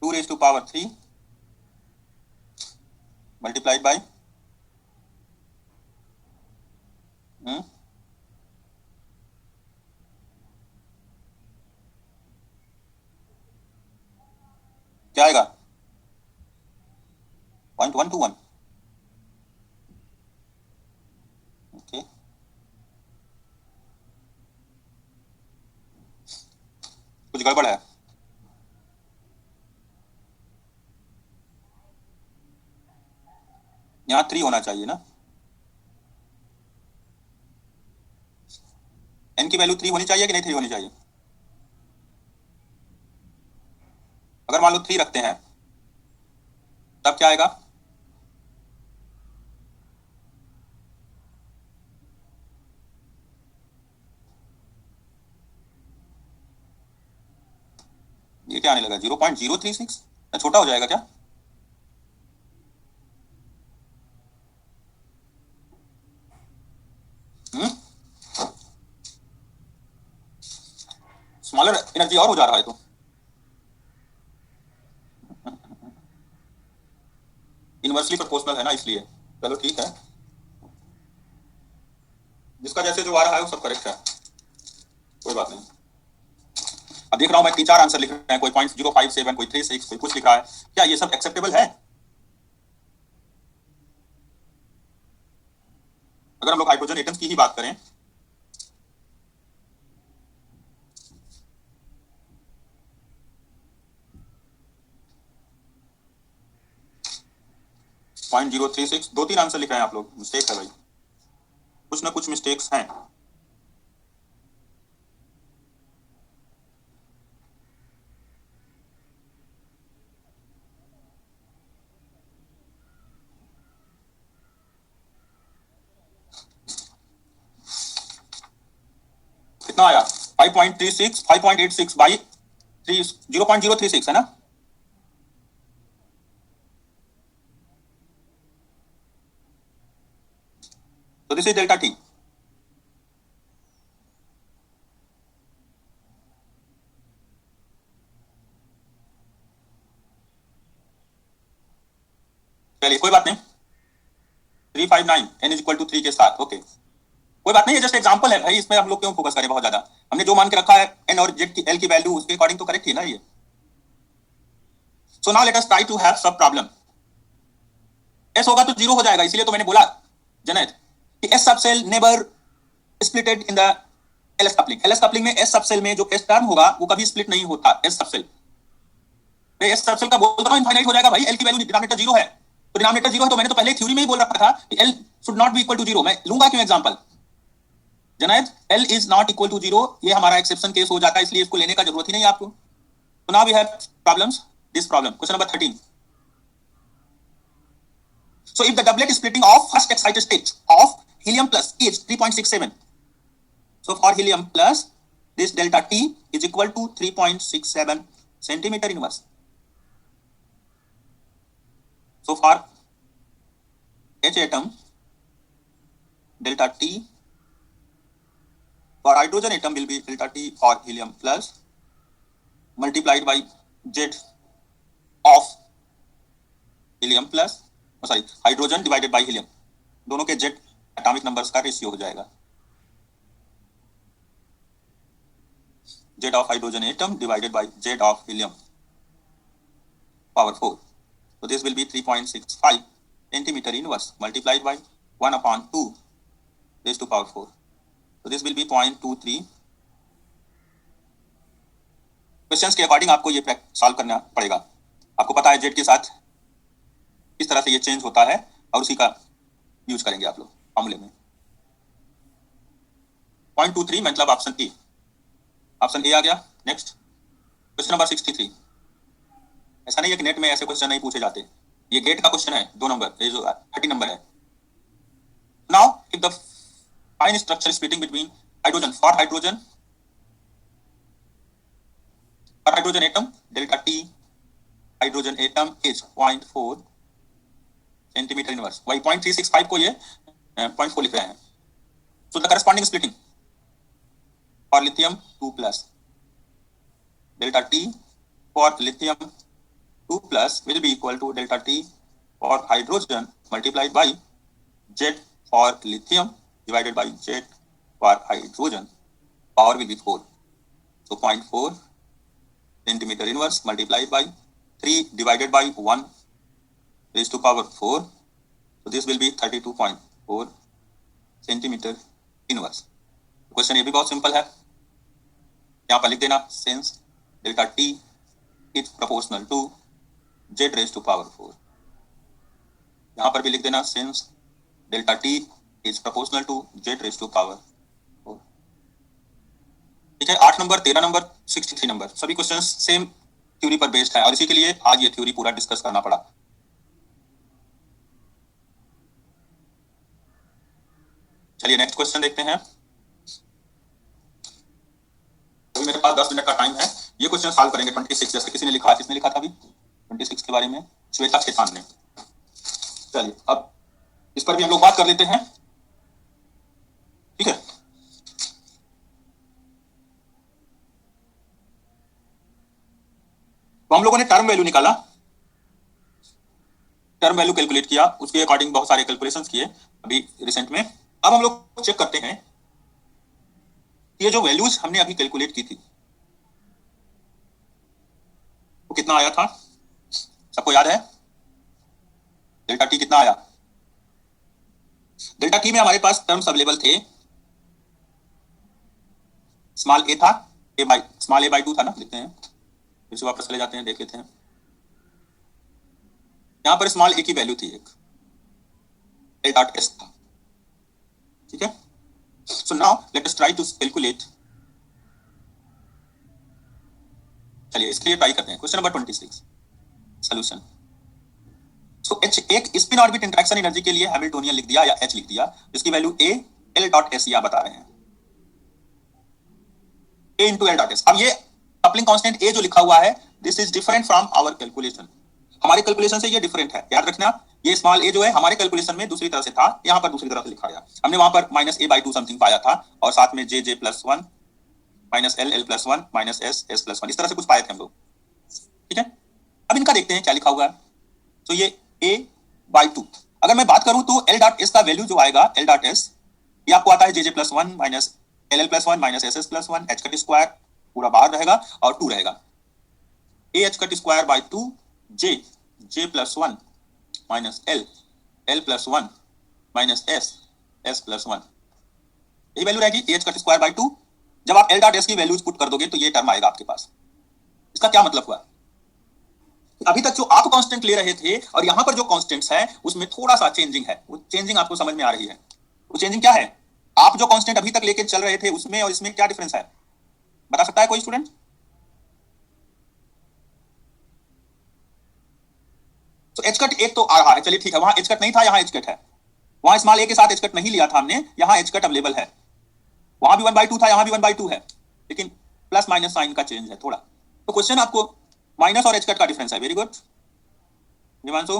Two raise to power 3 multiplied by क्या आएगा 0.121, ओके। कुछ गड़बड़ है? यहाँ 3 होना चाहिए ना, n की वैल्यू 3 होनी चाहिए कि नहीं 3 होनी चाहिए? अगर मान लो 3 रखते हैं तब क्या आएगा? ये क्या आने लगा 0.036, छोटा हो जाएगा क्या? स्मॉलर एनर्जी और हो जा रहा है तो इनवर्सली प्रोपोर्शनल है ना, इसलिए चलो ठीक है, जिसका जैसे जो आ रहा है वो सब करेक्ट है, कोई बात नहीं। अब देख रहा हूं मैं 3-4 आंसर लिख रहे हैं, कोई 0.057, कोई 36, कोई कुछ लिख रहा है, क्या ये सब एक्सेप्टेबल है? अगर हम लोग हाइड्रोजन एटम्स की ही बात करें, पॉइंट 036, 2-3 आंसर लिख रहे हैं आप लोग, मिस्टेक है भाई, कुछ ना कुछ मिस्टेक्स हैं। कितना आया? 5.36, 5.86 बाई 0.036 है ना? तो दिस इज डेल्टा टी। चलिए कोई बात नहीं, 359 n इज इक्वल टू 3 के साथ, ओके कोई बात नहीं, ये जस्ट एग्जांपल है भाई, इसमें हम लोग क्यों फोकस करें बहुत ज्यादा, हमने जो मान के रखा है n और z की l की वैल्यू उसके अकॉर्डिंग तो करेक्ट ही ना ये। So now let us try to have sub problem. s होगा तो 0 हो जाएगा, इसीलिए तो मैंने बोला जनैत कि s sub cell never splitted in the ls coupling. ls coupling में s सब सेल में जो s टर्म होगा वो कभी स्प्लिट नहीं होता। s sub cell s sub cell का बोल रहा हूं इनफाइनाइट हो जाएगा भाई, l की वैल्यू डिनोमिनेटर 0 है, तो डिनोमिनेटर 0 है, तो मैंने तो पहले थ्योरी में ही बोल रखा था कि l should not be equal to 0। मैं लूंगा क्यों एग्जांपल जनायत, L is not equal to 0, ये हमारा एक्सेप्शन केस हो जाता है, इसलिए इसको लेने का जरूरत ही नहीं आपको। तो now we have problems, this problem question number 13। So if the doublet splitting of first excited state of helium plus is 3.67, so for helium plus this delta T is equal to 3.67 centimeter inverse. So for H atom delta T, for hydrogen atom will be delta T for helium plus multiplied by Z of helium plus sorry hydrogen divided by helium, दोनों के जेट एटॉमिक नंबर्स का रेशियो हो जाएगा, jet of hydrogen atom divided by jet of helium power 4, so this will be 3.65 centimeter inverse multiplied by 1/2 raised to power 4, so this will be 0.23। Questions के अकॉर्डिंग आपको ये सॉल्व करना पड़ेगा, आपको पता है जेट के साथ इस तरह से ये चेंज होता है और उसी का यूज करेंगे आप लोग फॉर्मूले में। 0.23 मतलब ऑप्शन ए, ऑप्शन ए आ गया। Next question number 63। ऐसा नहीं है कि नेट में ऐसे क्वेश्चन नहीं पूछे जाते, ये गेट का क्वेश्चन है, 2 नंबर, ये जो 30 नंबर है। Now if the fine structure splitting between hydrogen for hydrogen atom delta T hydrogen atom is 0.4 centimetre inverse, वही 0.365 को ये 0.4 लिख रहे हैं। So the corresponding splitting for lithium 2 plus delta T for lithium 2 plus will be equal to delta T for hydrogen multiplied by Z for lithium divided by Z for hydrogen, power will be 4, so 0.4 centimetre inverse multiplied by 3 divided by 1 raised to power 4, so this will be 32.4 centimetre inverse. Question ये भी बहुत सिंपल है, यहाँ पर लिख देना since delta T is proportional to z raise to power 4। यहाँ पर भी लिख देना since delta T is proportional to z raise to power 4। ठीक है, 8 नंबर, 13 नंबर, 63 नंबर सभी क्वेश्चंस सेम थ्योरी पर बेस्ड है और इसी के लिए आज ये थ्योरी पूरा डिस्कस करना पड़ा। चलिए नेक्स्ट क्वेश्चन देखते हैं। अभी मेरे पास 10 मिनट का टाइम है, ये क्वेश्चन सॉल्व करेंगे 26। जैसे किसी ने लिखा, किसने लिखा था अभी 26 के बारे में? श्वेता खेतान ने। चलिए अब इस पर भी हम लोग बात कर लेते हैं। ठीक है, तो हम लोगों ने टर्म वैल्यू निकाला, टर्म वैल्यू कैलकुलेट किया, उसके अकॉर्डिंग बहुत सारे कैलकुलेशंस किए अभी रिसेंट में। अब हम लोग चेक करते हैं ये जो वैल्यूज हमने अभी कैलकुलेट की थी वो कितना आया था, सबको याद है? डेल्टा टी कितना आया? डेल्टा टी में हमारे पास टर्म्स अवेलेबल थे, स्मॉल ए था, स्मॉल ए बाई 2 था ना, लिखते हैं, फिर से वापस चले जाते हैं, देख लेते हैं। यहां पर स्मॉल ए की वैल्यू थी एक, एल डॉट एस था। ठीक है, so now let us try to calculate. चलिए इसके लिए ट्राई करते हैं। Question number 26 solution. So H एक स्पिन ऑर्बिट इंटरेक्शन एनर्जी के लिए हैमिल्टोनियन लिख दिया या एच लिख दिया, जिसकी value A L dot S या बता रहे हैं, A into L dot S. अब ये कपलिंग कांस्टेंट ए जो लिखा हुआ है, this is different from our calculation, हमारे कैलकुलेशन से ये डिफरेंट है, याद रखना। ये स्मॉल ए जो है हमारे कैलकुलेशन में दूसरी तरह से था, यहाँ पर दूसरी तरह से लिखा गया। हमने वहां पर माइनस ए बाई 2 समथिंग पाया था और साथ में J J plus 1 minus L L plus 1 minus S S plus 1 इस तरह से कुछ पाए थे हम लोग। ठीक है, अब इनका देखते हैं क्या लिखा हुआ है। तो ये a बाई 2, अगर मैं बात करूं तो एल डॉट एस का वैल्यू जो आएगा, एल डॉट एस ये आपको आता है J J plus 1 minus L L plus 1 minus S S plus 1, H cut square पूरा बाहर रहेगा और 2 रहेगा, a H cut square by 2 J J plus 1 minus L L plus 1 minus S S plus 1, यही वैल्यू रहेगी a H cut square by 2। जब आप एल डॉट एस की वैल्यूज पुट कर दोगे तो ये टर्म आएगा आपके पास। इसका क्या मतलब हुआ? अभी तक जो आप कांस्टेंट ले रहे थे और यहां पर जो कांस्टेंट्स है उसमें थोड़ा सा चेंजिंग है, वो चेंजिंग आपको समझ में आ रही है। वो चेंजिंग क्या है? आप जो कांस्टेंट अभी तक लेके चल रहे थे उसमें और इसमें क्या डिफरेंस है, बता सकता है कोई स्टूडेंट? तो एच कट एक तो आ रहा है, चलिए ठीक है, वहां एच कट नहीं था, यहाँ एच कट है। वहां स्मॉल ए के साथ एच कट नहीं लिया था हमने, यहाँ एच कट अवेलेबल है। वहां भी 1/2 था, यहाँ भी 1/2 है, लेकिन प्लस माइनस साइन का चेंज है थोड़ा। तो क्वेश्चन आपको माइनस और एच कट का डिफरेंस है, very good Himanshu.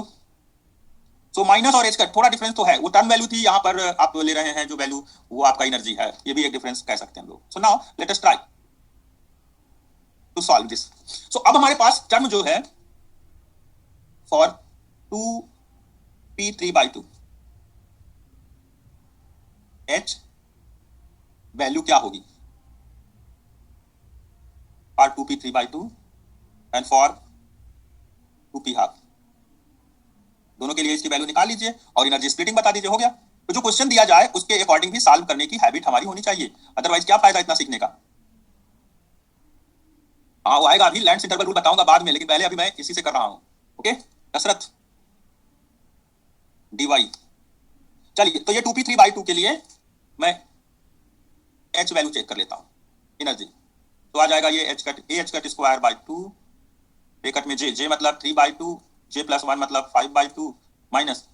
So minus और एच कट थोड़ा डिफरेंस तो है, वो टर्म वैल्यू थी, यहाँ पर आप ले रहे हैं जो वैल्यू वो आपका एनर्जी है, ये भी एक डिफरेंस कह सकते हैं हम लोग। So now let us try to solve this. So अब हमारे पास टर्म जो है फॉर 2p3/2, एच वैल्यू क्या होगी for 2p3/2 and for 2p½ दोनों के लिए इसकी वैल्यू निकाल लीजिए और एनर्जी स्प्लिटिंग बता दीजिए, हो गया। तो जो क्वेश्चन दिया जाए उसके अकॉर्डिंग भी सॉल्व करने की हैबिट हमारी होनी चाहिए, अदरवाइज क्या फायदा इतना सीखने का। हाँ वो आएगा, अभी लैंड्स इंटरवल रूल बताऊंगा बाद में, लेकिन पहले अभी मैं इसी से कर रहा हूं। ओके कसरत dy। चलिए तो ये 2p3/2 के लिए मैं h वैल्यू चेक कर लेता हूं एनर्जी। तो आ जाएगा ये H cut, A H cut square by 2, bracket में जे जे मतलब 3/2, जे प्लस 1 मतलब 5/2 माइनस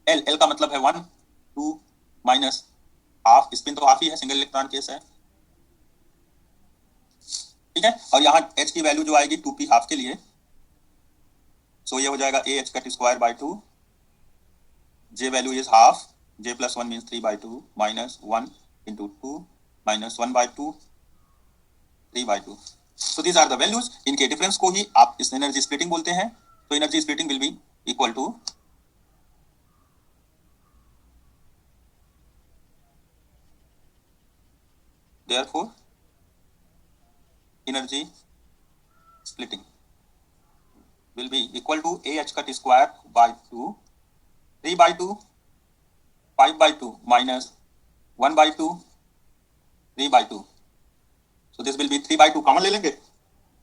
एल एल का मतलब है 1 2 माइनस हाफ, स्पिन तो हाफ ही है, सिंगल इलेक्ट्रॉन केस है। ठीक है, और यहाँ एच की वैल्यू जो आएगी 2p½ के लिए, सो ये हो जाएगा A H cut square by 2, J value is half, J plus 1 means 3/2 minus 1 into 2 minus 1/2 3/2। So these are the values, इनके डिफरेंस को ही आप इस एनर्जी स्प्लिटिंग बोलते हैं। तो energy splitting will be equal to therefore energy splitting will be equal to a h cut square by 2 3/2 5/2 minus 1/2 3/2। So this will be 3/2 common ले लेंगे,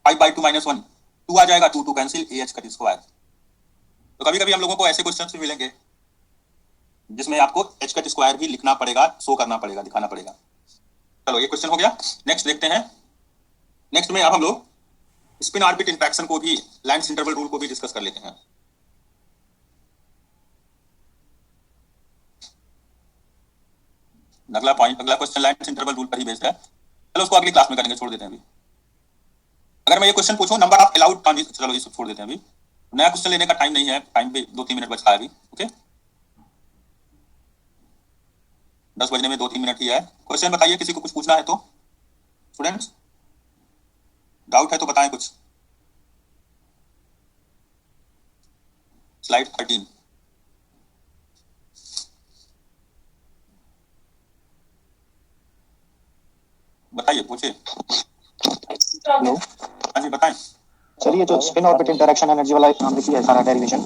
5/2 - 1 2 आ जाएगा, 2 कैंसिल, AH कट स्क्वायर। तो कभी कभी हम लोगों को ऐसे क्वेश्चन भी मिलेंगे जिसमें आपको H कट स्क्वायर भी लिखना पड़ेगा, शो करना पड़ेगा, दिखाना पड़ेगा। चलो ये क्वेश्चन हो गया। नेक्स्ट देखते हैं। नेक्स्ट में अब हम लोग स्पिन ऑर्बिट इंटरेक्शन को भी, लैंस इंटरवल रूल को भी डिस्कस कर लेते हैं। अगला क्वेश्चन लैंस इंटरवल रूल पर ही बेस्ड है। चलो उसको अगली क्लास में करेंगे, छोड़ देते हैं अभी। अगर मैं ये क्वेश्चन पूछूं नंबर ऑफ अलाउड ट्रांजिशन, चलो ये छोड़ देते हैं अभी, नया क्वेश्चन लेने का टाइम नहीं है, टाइम पे 2-3 मिनट बचता है अभी। ओके, 10 बजने में 2-3 मिनट ही है। क्वेश्चन बताइए, किसी को कुछ पूछना है तो स्टूडेंट्स, डाउट है तो बताएं कुछ। स्लाइड 13 बताइए, पूछिए। हेलो, हाँ जी बताएं। चलिए जो स्पिन ऑर्बिट इंटरेक्शन एनर्जी वाला नाम लिखी है सारा डेरिवेशन,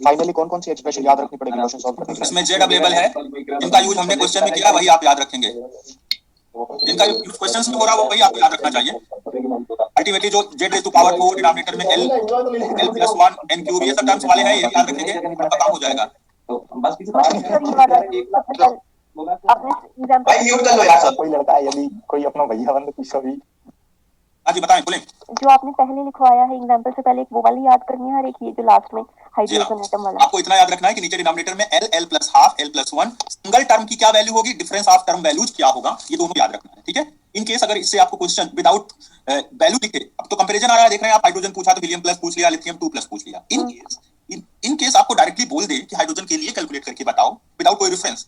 फाइनली कौन कौन सी एक्सप्रेशन याद रखनी पड़ेगी क्वेश्चन सॉल्व करने के लिए? इसमें जेड अवेलेबल है, जिनका यूज हमने क्वेश्चन में किया वही आप याद रखेंगे, जिनका यूज क्वेश्चन में हो रहा है वही आपको याद रखना चाहिए। अल्टीमेटली जो Z raise to power 4 denominator में l l+1 n क्यूब ये सब टर्म्स वाले हैं, ये याद रखेंगे, आपका काम हो जाएगा। कोई लड़का है यदि कोई अपना भैया बंद पूछो भी। हाँ जी बताएं, बोलें। जो आपने पहले लिखवाया है एग्जांपल से पहले, एक वो वाली याद करनी है और एक ये जो लास्ट में हाइड्रोजन एटम वाला। आपको इतना याद रखना है कि नीचे डिनोमिनेटर में l l + ½ l + 1 single term की क्या वैल्यू होगी, डिफरेंस ऑफ टर्म वैल्यूज क्या होगा, ये दोनों याद रखना है। ठीक है, इन केस अगर इससे आपको क्वेश्चन विदाउट वैल्यू दिखे, अब तो कंपैरिजन आ रहा है, देख रहे हैं आप, हाइड्रोजन पूछा तो हीलियम प्लस पूछ लिया, लिथियम 2+ पूछ लिया। इन केस आपको डायरेक्टली बोल दे कि हाइड्रोजन के लिए कैलकुलेट करके बताओ विदाउट कोई रेफरेंस,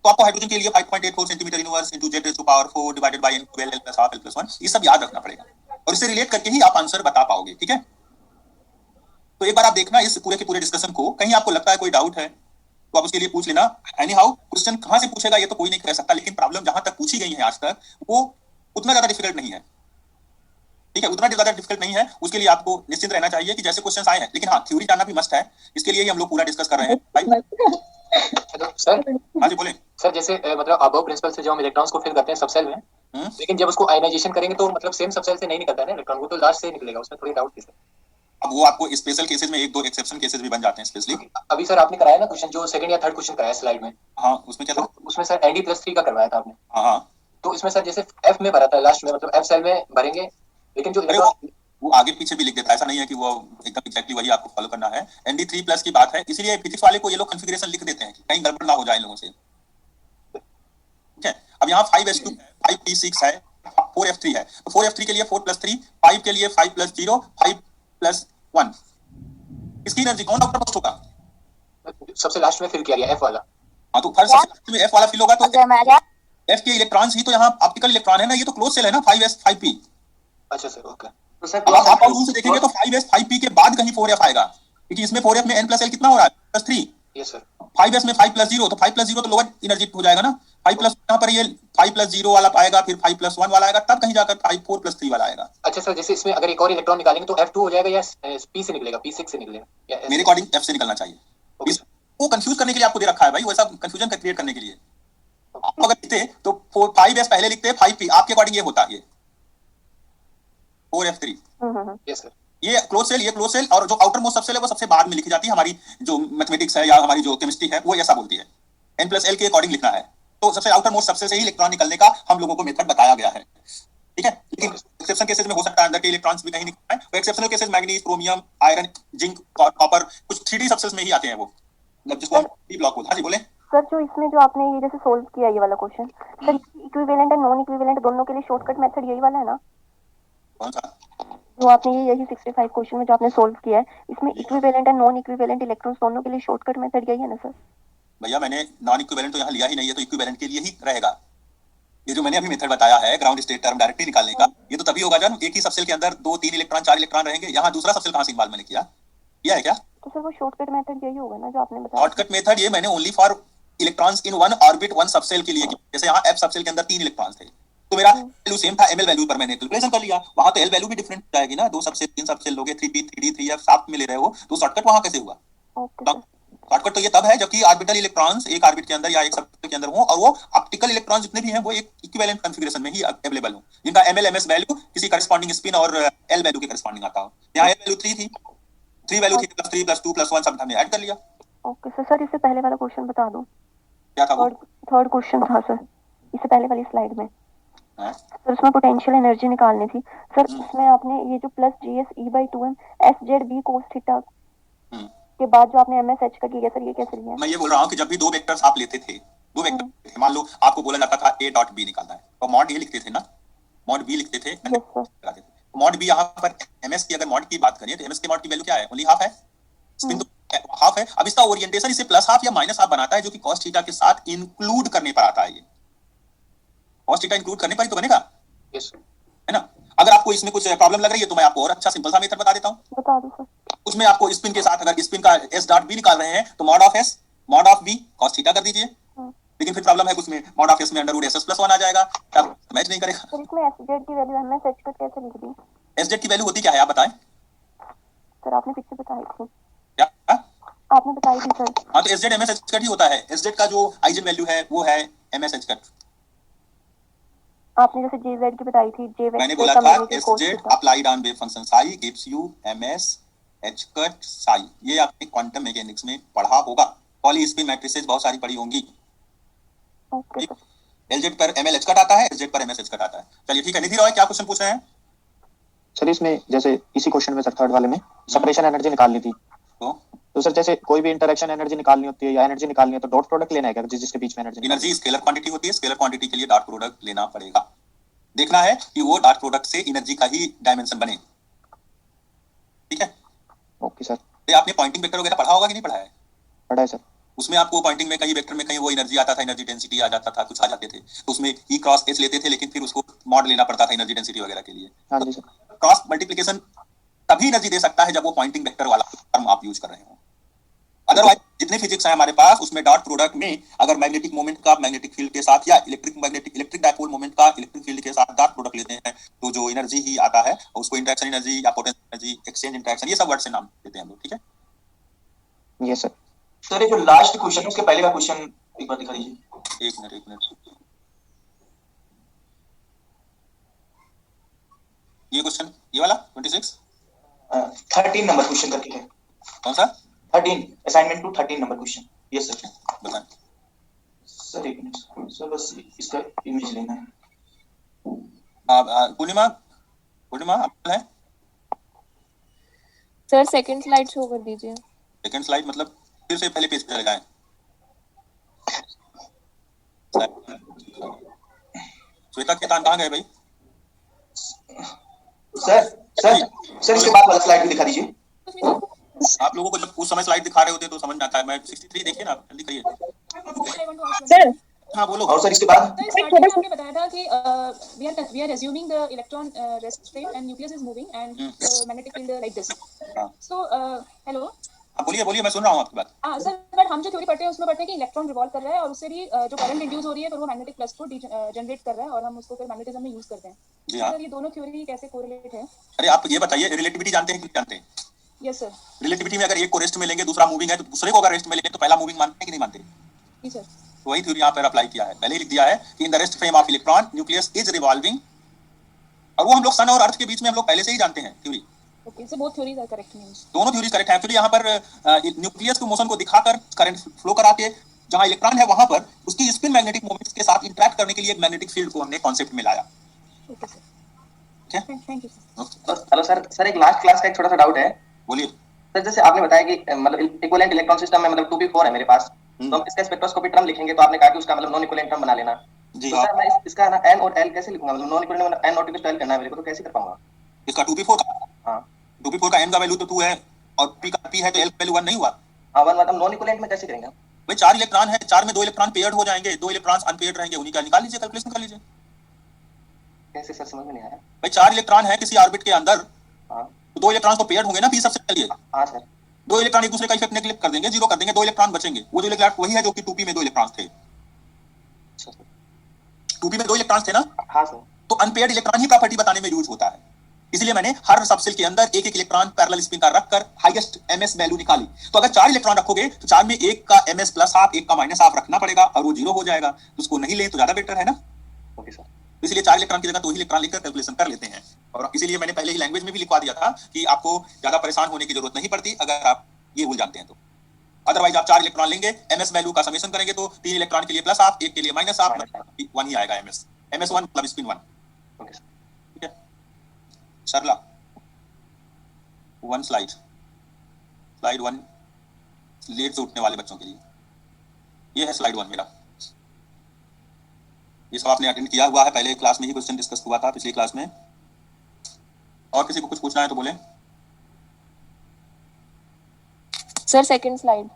तो आपको हाइड्रोजन के लिए 5.84 centimetre inverse into z raise to power 4 divided by n l + ½ l + 1 ये सब याद रखना पड़ेगा, और इससे रिलेट करके ही आप आंसर बता पाओगे। ठीक है, तो एक बार आप देखना इस पूरे के पूरे डिस्कशन को, कहीं आपको लगता है कोई डाउट है तो आप उसके लिए पूछ लेना। एनी हाउ क्वेश्चन कहां से पूछेगा ये तो कोई नहीं कह सकता, लेकिन प्रॉब्लम जहां तक पूछी गई है आज तक वो उतना ज्यादा डिफिकल्ट नहीं है। ठीक है, उतना ज्यादा डिफिकल्ट नहीं है, उसके लिए आपको निश्चिंत रहना चाहिए कि जैसे क्वेश्चन आए हैं, लेकिन हाँ थ्योरी जानना भी मस्ट है, इसके लिए ही हम लोग पूरा डिस्कस कर रहे हैं। सर हाँ जी बोले। सर जैसे मतलब अबव प्रिंसिपल से जो हम इलेक्ट्रॉन्स को फिल करते हैं सब सेल में, लेकिन जब उसको आयनाइजेशन करेंगे तो मतलब सेम सब सेल से नहीं निकलता है ना इलेक्ट्रॉन, वो तो लास्ट से निकलेगा, उसमें थोड़ी डाउट थी सर। अब वो आपको स्पेशल केसेस में 1-2 एक्सेप्शन केसेस भी बन जाते हैं स्पेशली। अभी सर आपने कराया ना क्वेश्चन, जो सेकंड या थर्ड क्वेश्चन कराया स्लाइड में, हाँ उसमें क्या था, उसमें सर Nd+3 का करवाया था आपने। हाँ तो इसमें सर जैसे F में भरा था लास्ट में, मतलब F सेल में भरेंगे, लेकिन जो वो आगे पीछे भी लिख देता है, ऐसा नहीं है कि वो एकदम एग्जैक्टली वही आपको फॉलो करना है। Nd3+ की बात है, इसीलिए फिजिक्स वाले को ये लोग कॉन्फ़िगरेशन लिख देते हैं कि कहीं गड़बड़ ना हो जाए इन लोगों से। ठीक है, अब यहाँ 5s2 है, 5p6 है, 4f3 है, तो 4f3 के लिए 4+3, 5 के लिए 5+0, 5+1, इसकी एनर्जी कौन आउटर मोस्ट होगा? सबसे लास्ट में फिल किया गया F वाला। हाँ तो फर्स्ट सबसे लास्ट में F वाला फिल होगा, तो F के इलेक्ट्रॉन्स ही तो यहाँ ऑप्टिकल इलेक्ट्रॉन है ना, ये तो क्लोज सेल है ना 5s 5p। अच्छा सर, ओके। तो सर आप रूल से देखेंगे तो 5s 5p के बाद कहीं 4f आएगा, क्योंकि इसमें 4f में n+l कितना हो रहा है +3। Yes sir. 5s में 5+0, तो 5+0 तो लोअर एनर्जी हो जाएगा ना, 5+ यहाँ पर ये 5+0 वाला आएगा, फिर 5+1 वाला आएगा, तब कहीं जाकर 4+3 वाला आएगा। अच्छा सर, जैसे इसमें अगर एक और इलेक्ट्रॉन निकालेंगे तो F2 हो जाएगा या P से निकलेगा, P6 से निकलेगा? मेरे अकॉर्डिंग F से निकलना चाहिए। वो कंफ्यूज करने के लिए आपको दे रखा है भाई, वैसा कंफ्यूजन क्रिएट करने के लिए। आप अगर लिखते तो 5s पहले लिखते 5p, आपके अकॉर्डिंग ये होता ये 4f3। Yes sir. ये क्लोज सेल, ये क्लोज सेल, और जो आउटर मोस्ट सबसेल है वो सबसे बाद में लिखी जाती है। हमारी जो मैथमेटिक्स है या हमारी जो केमिस्ट्री है वो ऐसा बोलती है, n+l के अकॉर्डिंग लिखना है, तो सबसे आउटर मोस्ट सबसेल से ही इलेक्ट्रॉन निकलने का हम लोगों को मेथड बताया गया है। ठीक है, लेकिन एक्सेप्शन केसेस में हो सकता है अंदर के इलेक्ट्रॉन्स भी कहीं निकलता है, तो exceptional cases manganese, chromium, iron, zinc, copper, कुछ 3D सबसेल्स में ही आते हैं वो, मतलब जिसको हम डी ब्लॉक बोलते हैं। हाँ जी बोले। सर जो इसमें जो आपने ये जैसे सोल्व किया ये वाला क्वेश्चन, सर इक्विवेलेंट और नॉन इक्विवेलेंट दोनों के लिए शॉर्टकट मेथड यही वाला है ना? कौन सा? जो आपने यही 65 क्वेश्चन में जो आपने सोल्व किया है, इसमें इक्विवेलेंट और नॉन इक्विवेलेंट इलेक्ट्रॉन्स दोनों के लिए शॉर्टकट मेथड यही है ना सर? भैया मैंने नॉन इक्विवेलेंट तो यहाँ लिया ही नहीं है, तो इक्विवेलेंट के लिए ही रहेगा। ये जो मैंने अभी मेथड बताया है ग्राउंड स्टेट टर्म डायरेक्टली निकालने का, ये तो तभी होगा जब एक ही सबसेल के अंदर 2-3 इलेक्ट्रॉन 4 इलेक्ट्रॉन रहेंगे। यहाँ दूसरा सबसेल कहाँ से इन्वॉल्व मैंने किया है क्या? तो सर वो शॉर्टकट मेथड यही होगा ना जो आपने बताया? शॉर्टकट मेथड ये मैंने only for electrons in one orbit one subshell के लिए, जैसे यहाँ F सबसेल के अंदर 3 इलेक्ट्रॉन्स थे, तो मेरा वैल्यू सेम था, ml वैल्यू पर मैंने कैलकुलेशन कर लिया। वहां तो l वैल्यू भी डिफरेंट जाएगी ना, 2 सबसेल 3 सबसेल लोगे, 3p 3d 3f साथ में ले रहे हो, तो शॉर्टकट वहां कैसे हुआ? ओके शॉर्टकट तो ये तब है जबकि ऑर्बिटल इलेक्ट्रॉन्स एक ऑर्बिट के अंदर या एक सब के अंदर हो और वो ऑप्टिकल इलेक्ट्रॉन जितने भी हैं वो एक इक्विवेलेंट कॉन्फ़िगरेशन में ही अवेलेबल हो, जिनका ml/ms वैल्यू किसी करस्पॉन्डिंग स्पिन और l वैल्यू के करस्पॉन्डिंग आता हो। यहाँ l वैल्यू 3 थी, 3 वैल्यू थी +3 +2 +1 सब हमने ऐड कर लिया। Okay sir. सर इससे पहले वाला क्वेश्चन बता दो, क्या था वो? थर्ड क्वेश्चन था सर, इससे पहले वाली स्लाइड में हाँ? सर उसमें पोटेंशियल एनर्जी निकालनी थी सर। उसमें आपने ये जो plus GsE/2m SZB cos theta के बाद जो आपने MS/H का किया सर, ये कैसे लिया? मैं ये बोल रहा हूँ कि जब भी दो वेक्टर्स आप लेते थे, दो वेक्टर मान लो आपको बोला जाता था A.B निकालना है, तो मॉड A लिखते थे ना, मॉड B लिखते थे, लगाते थे। मॉड B यहाँ पर MS की अगर मॉड की बात करें तो MS के मॉड की वैल्यू क्या है? ओनली हाफ है, स्पिन तो हाफ है। अब इसका ओरिएंटेशन इसे प्लस हाफ या माइनस हाफ बनाता है, जो कि cos थीटा के साथ इंक्लूड करने पर आता है। ये cos थीटा इंक्लूड करने पर ही तो बनेगा, है ना। अगर आपको इसमें कुछ प्रॉब्लम लग रही है तो मैं आपको और अच्छा सिंपल सा मेथड बता देता हूँ। बता दो सर। उसमें आपको स्पिन के साथ अगर स्पिन का S.B निकाल रहे हैं तो mod of S mod of B cos theta कर दीजिए। लेकिन फिर प्रॉब्लम है कुछ में, मॉड ऑफ S में √SS+1 आ जाएगा, तब मैच नहीं करेगा। सर इसमें SZ की वैल्यू MS/H का कैसे लिख दी? SZ की वैल्यू होती क्या है आप बताएं? सर आपने पीछे बताई थी, क्या आपने बताई थी सर। हाँ, तो SZ MS/H का ही होता है। SZ का जो आइजन वैल्यू है वो है MS/H का। आपने जैसे JZ की बताई थी, J मैंने वेक्टर बोला का था magnitude cos SZ theta. Applied on wave function psi gives you MS/H cut psi। ये आपने क्वांटम मैकेनिक्स में पढ़ा होगा, पॉली स्पिन मैट्रिसेस बहुत सारी पढ़ी होंगी। Okay sir. LZ पर ML/H कट आता है, SZ पर MS/H कट आता है। चलिए ठीक है, निधि रॉय क्या क्वेश्चन पूछ रहे हैं? सर इसमें जैसे इसी क्वेश्चन में सर थर्ड वाले में सेपरेशन एनर्जी निकालनी थी, तो सर जैसे कोई भी इंटरेक्शन एनर्जी निकालनी होती है या एनर्जी निकालनी है तो डॉट प्रोडक्ट लेना है क्या, जिसके बीच में एनर्जी स्केलर क्वांटिटी होती है, स्केलर क्वांटिटी के लिए डॉट प्रोडक्ट लेना पड़ेगा। देखना है कि वो डॉट प्रोडक्ट से एनर्जी का ही डायमेंशन बने, ठीक है। Okay sir. ये आपने पॉइंटिंग वेक्टर वगैरह पढ़ा होगा कि नहीं पढ़ा है? पढ़ा है सर। उसमें आपको पॉइंटिंग में कहीं वेक्टर में कहीं वो एनर्जी आता था, एनर्जी डेंसिटी आ जाता था, कुछ आ जाते थे, तो उसमें E×H लेते थे, लेकिन फिर उसको मॉड लेना पड़ता था एनर्जी डेंसिटी वगैरह के लिए। हाँ जी सर। क्रॉस मल्टीप्लिकेशन तभी एनर्जी दे सकता है जब वो पॉइंटिंग वेक्टर वाला टर्म आप यूज कर रहे हो। अदरवाइज जितने फिजिक्स है हमारे पास उसमें डॉट प्रोडक्ट में अगर मैग्नेटिक मोमेंट का मैग्नेटिक फील्ड के साथ या इलेक्ट्रिक डायपोल मोमेंट का इलेक्ट्रिक फील्ड के साथ डॉट प्रोडक्ट लेते हैं तो जो एनर्जी ही आता है उसको इंटरेक्शन एनर्जी या पोटेंशियल एनर्जी, एक्सचेंज इंटरेक्शन, ये सब वर्ड से नाम देते हैं हम लोग, ठीक है। Yes sir. सर ये जो लास्ट क्वेश्चन है उसके पहले का क्वेश्चन एक बार दिखा दीजिए। एक मिनट ये क्वेश्चन ये वाला 26 13 नंबर क्वेश्चन करके है। कौन सा? 13 assignment to 13 number question. Yes sir. बताएं सर एक मिनट सर, बस इसका इमेज लेना है। पूर्णिमा आप है सर सेकंड स्लाइड शो कर दीजिए। सेकंड स्लाइड मतलब फिर से पहले पेज पे चले जाएं। श्वेता खेतान कहाँ गए भाई? सर इसके बाद वाला स्लाइड भी दिखा दीजिए। आप लोगों को जब उस समय स्लाइड दिखा रहे होते हैं तो समझ में आता है। मैं 63 देखिए ना, जल्दी करिए। सर हाँ बोलो। और सर इसके बाद आपने बताया था कि we are assuming the electron rest frame and nucleus is moving and magnetic field like this. So hello. आप बोलिए, मैं सुन रहा हूँ आपकी बात। सर बट हम जो थ्योरी पढ़ते हैं उसमें पढ़ते हैं कि इलेक्ट्रॉन रिवॉल्व कर रहा है और उससे भी जो करंट इंड्यूस हो रही है तो वो मैग्नेटिक प्लस को जनरेट कर रहा है और हम उसको फिर मैग्नेटिज्म में यूज करते हैं। जी हाँ। सर ये दोनों थ्योरी कैसे कोरिलेट है? अरे आप ये बताइए, रिलेटिविटी जानते हैं कि नहीं जानते हैं? Yes sir. रिलेटिविटी में अगर एक को रेस्ट में लेंगे दूसरा मूविंग है तो दूसरे को अगर रेस्ट में लेंगे तो पहला मूविंग मानते हैं कि नहीं मानते? जी सर। तो वही थ्योरी यहाँ पर अप्लाई किया है। पहले ही लिख दिया है कि in the rest frame of electron nucleus is revolving, और वो हम लोग सन और अर्थ के बीच में हम लोग पहले से ही जानते हैं theory. Okay so both theories are correct means. दोनों थ्योरीज करेक्ट है। एक्चुअली यहाँ पर न्यूक्लियस के मोशन को दिखाकर करंट फ्लो करा के जहाँ इलेक्ट्रॉन है वहां पर उसकी स्पिन मैग्नेटिक मोमेंट्स के साथ इंटरेक्ट करने के लिए एक मैग्नेटिक फील्ड को हमने कॉन्सेप्ट में लाया। Okay sir. ठीक है, thank you sir. Hello sir एक लास्ट क्लास का एक छोटा सा डाउट है। बोलिए। सर जैसे आपने बताया कि मतलब इक्विवेलेंट इलेक्ट्रॉन सिस्टम में मतलब 2p4 है मेरे पास, तो हम इसका स्पेक्ट्रोस्कोपी टर्म लिखेंगे तो आपने कहा कि उसका मतलब नॉन इक्विवेलेंट टर्म बना लेना। जी तो हाँ। सर मैं इसका ना n और l कैसे लिखूंगा? मतलब नॉन इक्विवेलेंट मतलब n और t को l करना है मेरे को, तो कैसे कर पाऊंगा? इसका 2p4 का, हां 2p4 का n का वैल्यू तो 2 है और p का p है तो l का वैल्यू 1 नहीं हुआ। हां 1 मतलब नॉन इक्विवेलेंट में कैसे करेंगे? भाई 4 इलेक्ट्रॉन है, 4 में 2 इलेक्ट्रॉन पेयर्ड हो जाएंगे, 2 इलेक्ट्रॉन्स अनपेयर्ड रहेंगे, उन्हीं का निकाल लीजिए, कैलकुलेशन कर लीजिए। कैसे सर समझ में नहीं आया। भाई 4 इलेक्ट्रॉन है किसी ऑर्बिट के अंदर, हां तो 2 इलेक्ट्रॉन्स तो पेयर्ड होंगे ना p सबसे पहले। हां सर 2 इलेक्ट्रॉन एक दूसरे का इफेक्ट नेगलेक्ट कर देंगे, जीरो कर देंगे, 2 इलेक्ट्रॉन बचेंगे। वो जो इलेक्ट्रॉन वही है जो कि 2p में 2 इलेक्ट्रॉन्स थे। अच्छा सर 2p में 2 इलेक्ट्रॉन्स थे ना, हां सर तो अनपेयर्ड इलेक्ट्रॉन ही प्रॉपर्टी बताने में यूज होता है। इसलिए मैंने हर सबसेल के अंदर एक एक इलेक्ट्रॉन पैरेलल स्पिन का रखकर हाईएस्ट एमएस वैल्यू निकाली। तो अगर 4 इलेक्ट्रॉन रखोगे तो 4 में एक का एमएस प्लस हाफ, एक का माइनस हाफ रखना पड़ेगा और वो 0 हो जाएगा। तो उसको नहीं ले तो ज्यादा बेटर है ना। Okay sir. इसलिए 4 इलेक्ट्रॉन की जगह 2 ही इलेक्ट्रॉन लिखकर कैलकुलेशन कर लेते हैं। और इसीलिए मैंने पहले ही लैंग्वेज में भी लिखवा दिया था कि आपको ज्यादा परेशान होने की जरूरत नहीं पड़ती अगर आप ये भूल जानते हैं तो। अदरवाइज आप 4 इलेक्ट्रॉन लेंगे, एमएस वैल्यू का समेशन करेंगे तो 3 इलेक्ट्रॉन के लिए प्लस हाफ, एक के लिए माइनस हाफ, 1 ही आएगा एमएस। एमएस 1 मतलब स्पिन 1। Okay sir. ठीक है। सरला 1 स्लाइड 1 लेट से उठने वाले बच्चों के लिए। ये है स्लाइड 1 मेरा। ये सब आपने अटेंड किया हुआ है, पहले क्लास में ही क्वेश्चन डिस्कस हुआ था पिछली क्लास में। और किसी को कुछ पूछना है तो बोले। Sir second slide.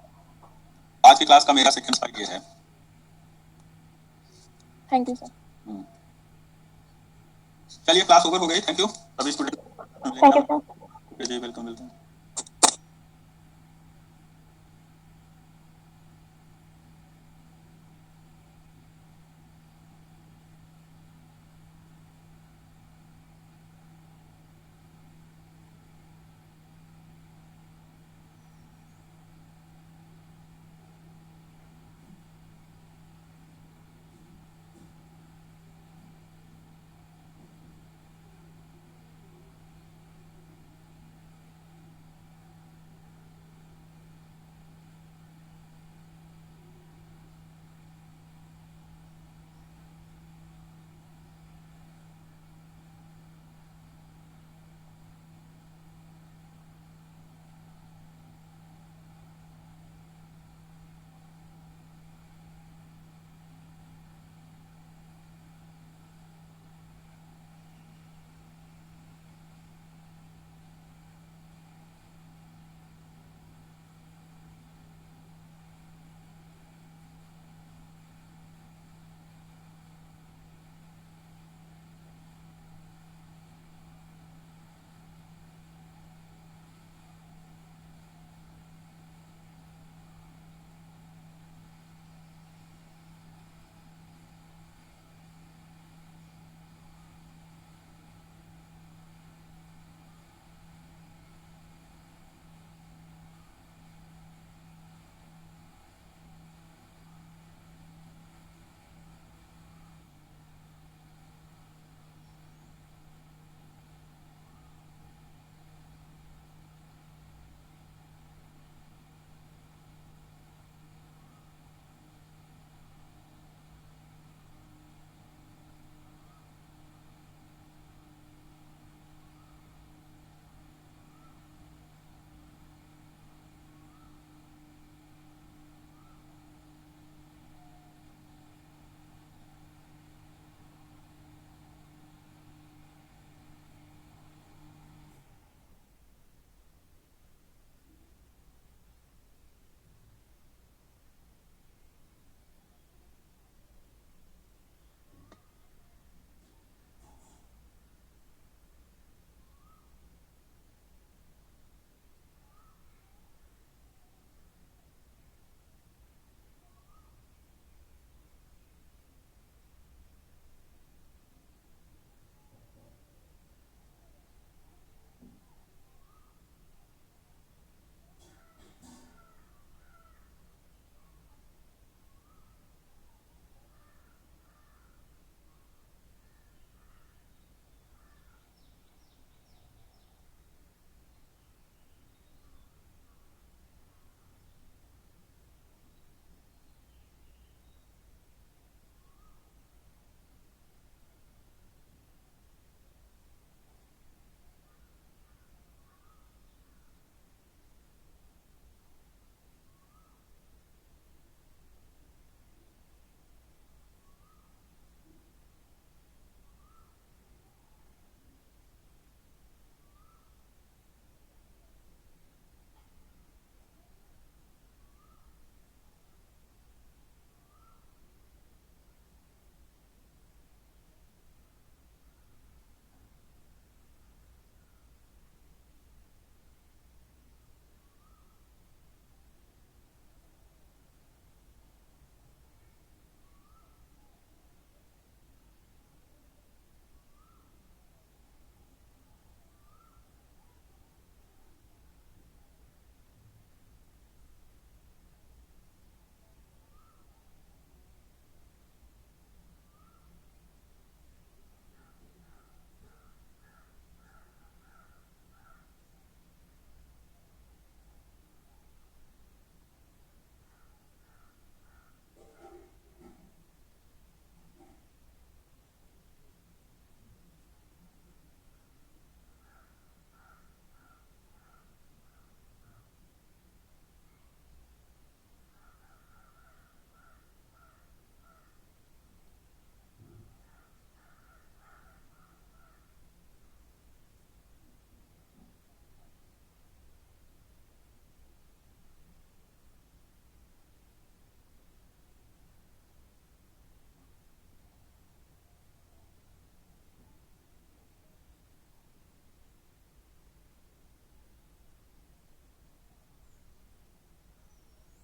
आज की क्लास का मेरा सेकंड स्लाइड ये है। Thank you sir. चलिए क्लास ओवर हो गई। थैंक यू सभी स्टूडेंट। Thank you sir. जी वेलकम।